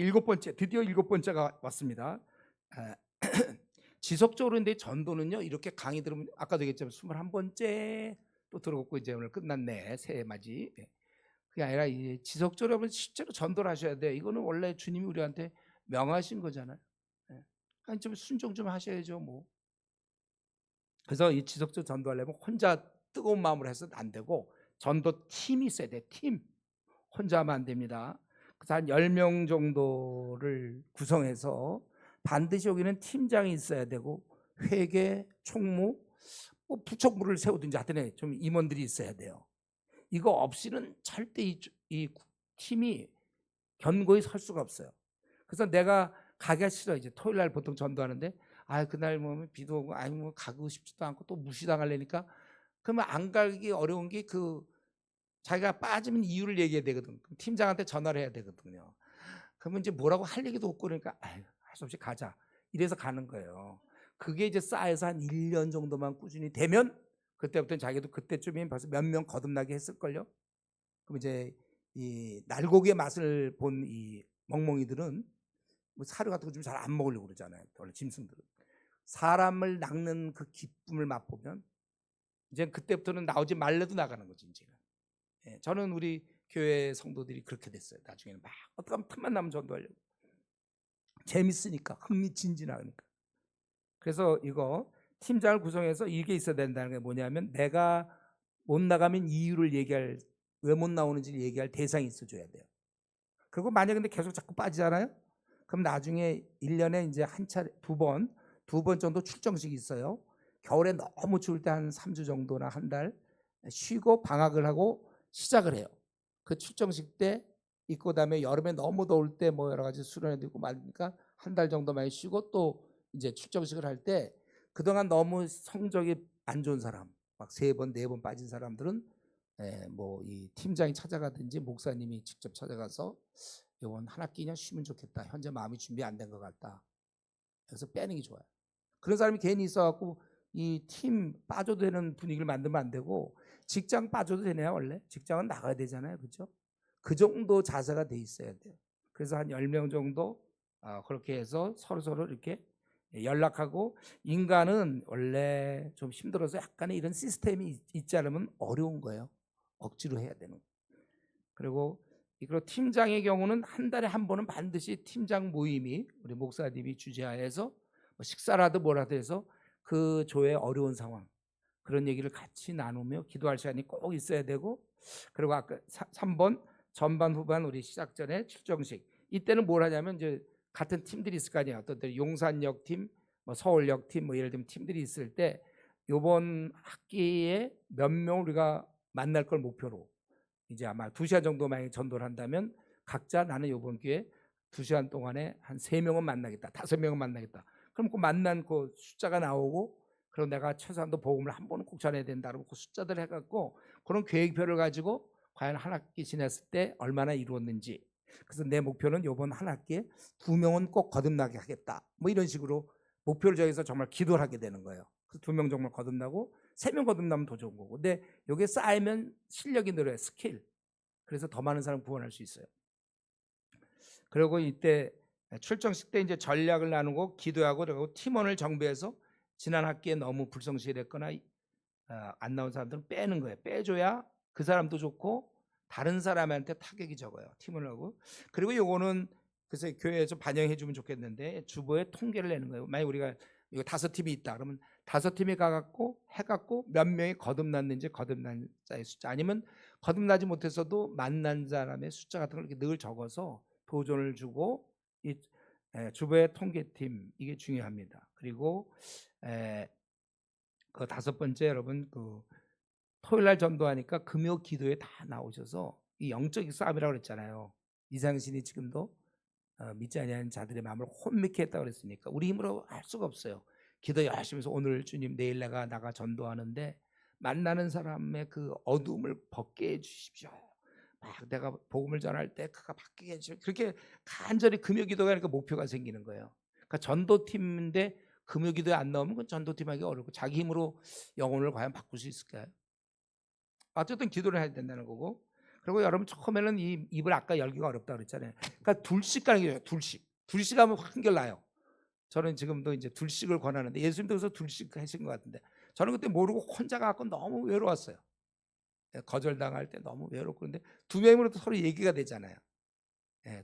Speaker 1: 드디어 일곱 번째가 왔습니다. 지속적으로. 근데 전도는요, 이렇게 강의 들으면 아까도 얘기했지만 21번째 또 들어오고 이제 오늘 끝났네, 새해 맞이. 그게 아니라 이제 지속적으로 실제로 전도를 하셔야 돼요. 이거는 원래 주님이 우리한테 명하신 거잖아요. 좀 순종 좀 하셔야죠, 뭐. 그래서 이 지속적으로 전도하려면 혼자 뜨거운 마음으로 해서는 안 되고, 전도 팀이 있어야 돼. 팀. 혼자 하면 안 됩니다. 그래서 한 10명 정도를 구성해서 반드시 여기는 팀장이 있어야 되고, 회계, 총무, 뭐 부총무를 세우든지 하여튼 좀 임원들이 있어야 돼요. 이거 없이는 절대 이 팀이 견고히 설 수가 없어요. 그래서 내가 가기가 싫어. 이제 토요일 날 보통 전도하는데, 그날 뭐 비도 오고, 뭐 가고 싶지도 않고 또 무시당하려니까, 그러면 안 가기 어려운 게, 자기가 빠지면 이유를 얘기해야 되거든. 팀장한테 전화를 해야 되거든요. 그러면 이제 뭐라고 할 얘기도 없고, 그러니까 할 수 없이 가자, 이래서 가는 거예요. 그게 이제 쌓여서 한 1년 정도만 꾸준히 되면, 그때부터는 자기도 그때쯤이면 벌써 몇 명 거듭나게 했을걸요. 그럼 이제 이 날고기의 맛을 본 이 멍멍이들은 뭐 사료 같은 거 좀 잘 안 먹으려고 그러잖아요. 원래 짐승들은. 사람을 낚는 그 기쁨을 맛보면 이제 그때부터는 나오지 말래도 나가는 거지, 이제는. 저는 우리 교회 성도들이 그렇게 됐어요. 나중에는 막 어떻게 하면 틈만 나면 전도하려고. 재밌으니까, 흥미진진하니까. 그래서 이거 팀장을 구성해서 이게 있어야 된다는 게 뭐냐면, 내가 못 나가면 이유를 얘기할, 왜 못 나오는지를 얘기할 대상이 있어줘야 돼요. 그리고 만약에 근데 계속 자꾸 빠지잖아요. 그럼 나중에 1년에 이제 한 차례, 두 번 정도 출정식이 있어요. 겨울에 너무 추울 때 한 3주 정도나 한 달 쉬고 방학을 하고 시작을 해요. 그 출정식 때 있고, 그다음에 여름에 너무 더울 때 뭐 여러 가지 수련회 되고 말니까 한 달 정도 많이 쉬고, 또 이제 출정식을 할 때 그동안 너무 성적이 안 좋은 사람, 막 3번, 4번 빠진 사람들은 뭐 이 팀장이 찾아가든지 목사님이 직접 찾아가서 이번 한 학기 그냥 쉬면 좋겠다. 현재 마음이 준비 안 된 것 같다. 그래서 빼는 게 좋아요. 그런 사람이 괜히 있어갖고 이 팀 빠져도 되는 분위기를 만들면 안 되고, 직장 빠져도 되네요. 원래 직장은 나가야 되잖아요, 그렇죠? 그 정도 자세가 돼 있어야 돼요. 그래서 한 10명 정도 그렇게 해서 서로 이렇게 연락하고, 인간은 원래 좀 힘들어서 약간의 이런 시스템이 있지 않으면 어려운 거예요. 억지로 해야 되는. 그리고 팀장의 경우는 한 달에 한 번은 반드시 팀장 모임이 우리 목사님이 주재하에서 뭐 식사라도 뭐라도 해서 그 조의 어려운 상황, 그런 얘기를 같이 나누며 기도할 시간이 꼭 있어야 되고, 그리고 아까 3번 전반 후반 우리 시작 전에 출정식, 이때는 뭘 하냐면 이제 같은 팀들이 있을 거 아니에요. 어떤 때 용산역 팀, 뭐 서울역 팀, 뭐 예를 들면 팀들이 있을 때 이번 학기에 몇 명 우리가 만날 걸 목표로 이제 아마 2시간 정도 만약에 전도를 한다면 각자 나는 이번 기회에 2시간 동안에 한 3명은 만나겠다, 5명은 만나겠다. 그럼 그 만난 그 숫자가 나오고, 그리고 내가 최소한도 복음을 한 번은 꼭 전해야 된다. 그러고 그 숫자들 해갖고 그런 계획표를 가지고 과연 한 학기 지냈을 때 얼마나 이루었는지. 그래서 내 목표는 이번 한 학기에 2명은 꼭 거듭나게 하겠다. 뭐 이런 식으로 목표를 정해서 정말 기도를 하게 되는 거예요. 그래서 2명 정말 거듭나고 3명 거듭나면 더 좋은 거고. 근데 이게 쌓이면 실력이 늘어요. 스킬. 그래서 더 많은 사람 구원할 수 있어요. 그리고 이때 출정식 때 이제 전략을 나누고 기도하고, 그리고 팀원을 정비해서 지난 학기에 너무 불성실했거나 안 나온 사람들은 빼는 거예요. 빼줘야 그 사람도 좋고 다른 사람한테 타격이 적어요. 팀을 하고. 그리고 요거는 그래서 교회에서 반영해 주면 좋겠는데, 주보에 통계를 내는 거예요. 만약 우리가 이거 5팀이 있다 그러면 5팀이 가갖고 해갖고 몇 명이 거듭났는지, 거듭난 자의 숫자, 아니면 거듭나지 못해서도 만난 사람의 숫자 같은 걸 이렇게 늘 적어서 도전을 주고, 이 주보의 통계팀, 이게 중요합니다. 그리고 그 5번째, 여러분 그 토요일 날 전도하니까 금요 기도에 다 나오셔서 이 영적인 싸움이라고 그랬잖아요. 이상신이 지금도 믿지 아니하는 자들의 마음을 혼미케 했다고 그랬으니까 우리 힘으로 할 수가 없어요. 기도 열심히 해서 오늘 주님, 내일 나가 전도하는데 만나는 사람의 그 어두움을 벗게 해주십시오. 막 내가 복음을 전할 때 그가 바뀌게 해주십시오. 그렇게 간절히 금요 기도가 그러니까 목표가 생기는 거예요. 그러니까 전도팀인데 금요 기도에 안 나오면 그건 전도팀하기 어렵고, 자기 힘으로 영혼을 과연 바꿀 수 있을까요? 어쨌든 기도를 해야 된다는 거고. 그리고 여러분 처음에는 이 입을 아까 열기가 어렵다고 그랬잖아요. 그러니까 둘씩 가는 게 둘씩 하면 한결 나요. 저는 지금도 이제 둘씩을 권하는데, 예수님도 그래서 둘씩 하신 것 같은데, 저는 그때 모르고 혼자 가고 너무 외로웠어요. 거절당할 때 너무 외롭고. 그런데 2명으로도 서로 얘기가 되잖아요.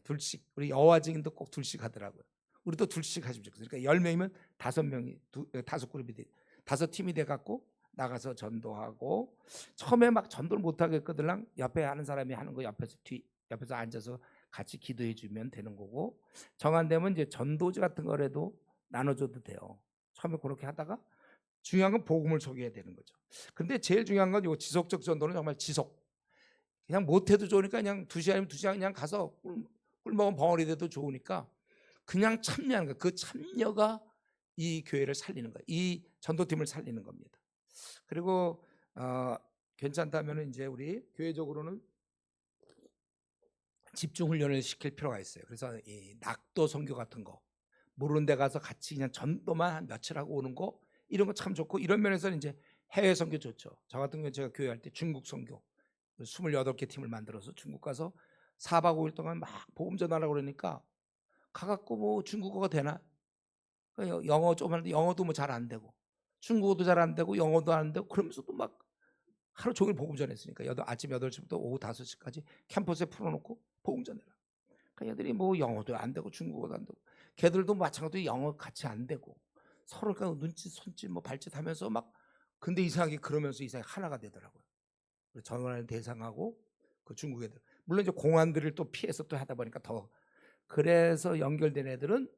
Speaker 1: 둘씩. 우리 여호와 증인도 꼭 둘씩 하더라고요. 우리도 둘씩 하시면 좋겠어요. 그러니까 10명이면 5명이 5그룹이 돼, 5팀이 돼 갖고 나가서 전도하고. 처음에 막 전도를 못 하겠거든. 옆에 하는 사람이 하는 거 옆에서 앉아서 같이 기도해 주면 되는 거고, 정한되면 이제 전도지 같은 거라도 나눠줘도 돼요. 처음에 그렇게 하다가 중요한 건 복음을 소개해야 되는 거죠. 근데 제일 중요한 건 이 지속적 전도는 정말 지속. 그냥 못해도 좋으니까 그냥 2시간이면 2시간 그냥 가서 꿀 먹은 벙어리 돼도 좋으니까 그냥 참여하는 거예요. 그 참여가 이 교회를 살리는 거예요. 이 전도팀을 살리는 겁니다. 그리고 괜찮다면 이제 우리 교회적으로는 집중 훈련을 시킬 필요가 있어요. 그래서 이 낙도 선교 같은 거, 모르는 데 가서 같이 그냥 전도만 한 며칠 하고 오는 거, 이런 거 참 좋고, 이런 면에서는 이제 해외 선교 좋죠. 저 같은 경우 제가 교회할 때 중국 선교 28개 팀을 만들어서 중국 가서 4박 5일 동안 막 복음 전하려고 그러니까 가갖고 뭐 중국어가 되나? 영어 좀 하는데 영어도 뭐 잘 안 되고, 중국어도 잘 안 되고, 영어도 안 되고, 그러면서도 막 하루 종일 복음 전했으니까 아침 8시부터 오후 5시까지 캠퍼스에 풀어놓고 복음 전해라. 그러니까 얘들이 뭐 영어도 안 되고 중국어도 안 되고, 걔들도 마찬가지로 영어 같이 안 되고, 서로 그러니까 눈짓 손짓 뭐 발짓 하면서 막, 근데 이상하게 그러면서 이상하게 하나가 되더라고요. 전화하는 대상하고 그 중국 애들, 물론 이제 공안들을 또 피해서 또 하다 보니까 더, 그래서 연결된 애들은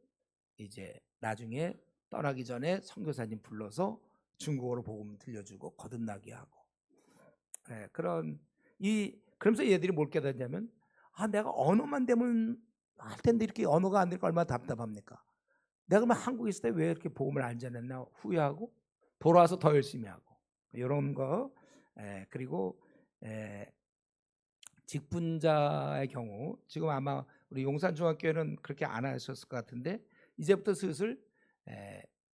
Speaker 1: 이제 나중에 떠나기 전에 선교사님 불러서 중국어로 복음 들려주고 거듭나게 하고. 그러면서 얘들이 뭘 깨닫냐면, 내가 언어만 되면 할 텐데 이렇게 언어가 안 되니까 얼마나 답답합니까? 내가 그러면 한국에 있을 때 왜 이렇게 복음을 안 전했나 후회하고, 돌아와서 더 열심히 하고. 이런 거. 그리고 직분자의 경우 지금 아마 우리 용산중학교에는 그렇게 안 하셨을 것 같은데 이제부터 슬슬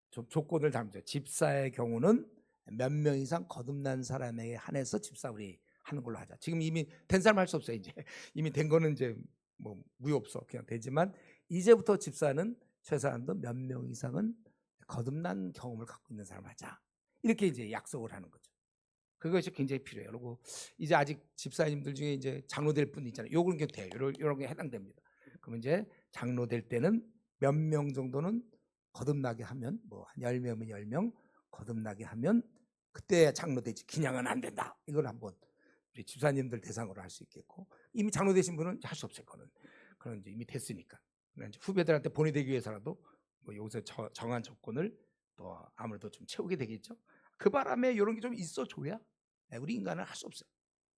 Speaker 1: 좀 조건을 잡죠. 집사의 경우는 몇 명 이상 거듭난 사람에게 한해서 집사 우리 하는 걸로 하자. 지금 이미 된 사람 할 수 없어요. 이제 이미 된 거는 이제 뭐 무효없어 그냥 되지만 이제부터 집사는 최소한도 몇 명 이상은 거듭난 경험을 갖고 있는 사람 하자. 이렇게 이제 약속을 하는 거죠. 그것이 굉장히 필요해요. 그리고 이제 아직 집사님들 중에 이제 장로 될 분 있잖아요. 요런 게 돼요. 요런 게 해당됩니다. 그러면 이제 장로 될 때는 몇 명 정도는 거듭나게 하면 뭐 한 10명이면 10명 거듭나게 하면 그때 장로 되지. 그냥은 안 된다. 이걸 한번 우리 집사님들 대상으로 할 수 있겠고 이미 장로 되신 분은 할 수 없어요. 그건 이제 이미 됐으니까. 이제 후배들한테 보내되기 위해서라도 뭐 여기서 정한 조건을 또 아무래도 좀 채우게 되겠죠. 그 바람에 이런 게 좀 있어줘야 우리 인간은 할 수 없어요.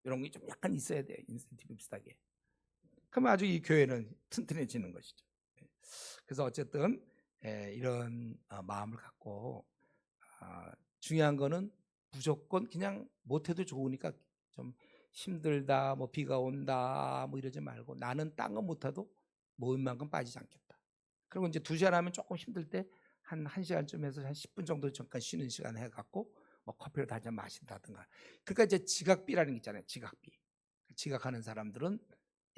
Speaker 1: 이런 게 좀 약간 있어야 돼요. 인센티브 비슷하게. 그러면 아주 이 교회는 튼튼해지는 것이죠. 그래서 어쨌든 이런 마음을 갖고 중요한 거는 무조건 그냥 못해도 좋으니까 좀 힘들다, 뭐 비가 온다, 뭐 이러지 말고 나는 딴 거 못해도 모임만큼 빠지지 않겠다. 그리고 이제 2시간 하면 조금 힘들 때 한 1시간쯤 해서 한 10분 정도 잠깐 쉬는 시간 해갖고 뭐 커피를 다 좀 마신다든가. 그러니까 이제 지각비라는 게 있잖아요. 지각비. 지각하는 사람들은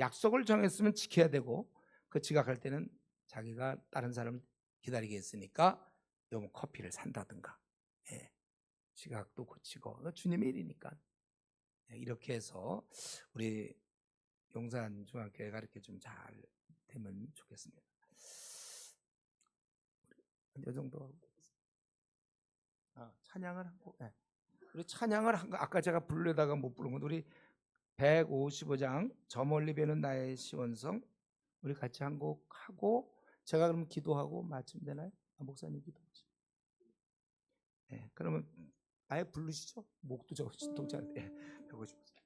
Speaker 1: 약속을 정했으면 지켜야 되고 그 지각할 때는 자기가 다른 사람을 기다리게 했으니까 요 커피를 산다든가. 지각도 고치고 주님의 일이니까. 이렇게 해서 우리 용산중학교가 이렇게 좀 잘 되면 좋겠습니다. 이 정도 하고 찬양을 하고 우리 찬양을 한 거 아까 제가 부르려다가 못 부른 건 우리 155장 저 멀리 배는 나의 시원성 우리 같이 한 곡 하고 제가 그럼 기도하고 마치면 되나요? 목사님 기도하시죠. 그러면 아예 부르시죠. 목도 저 진통치 않은데 155장.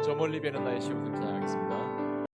Speaker 2: 저 멀리 배는 나의 시온성 찬양하겠습니다.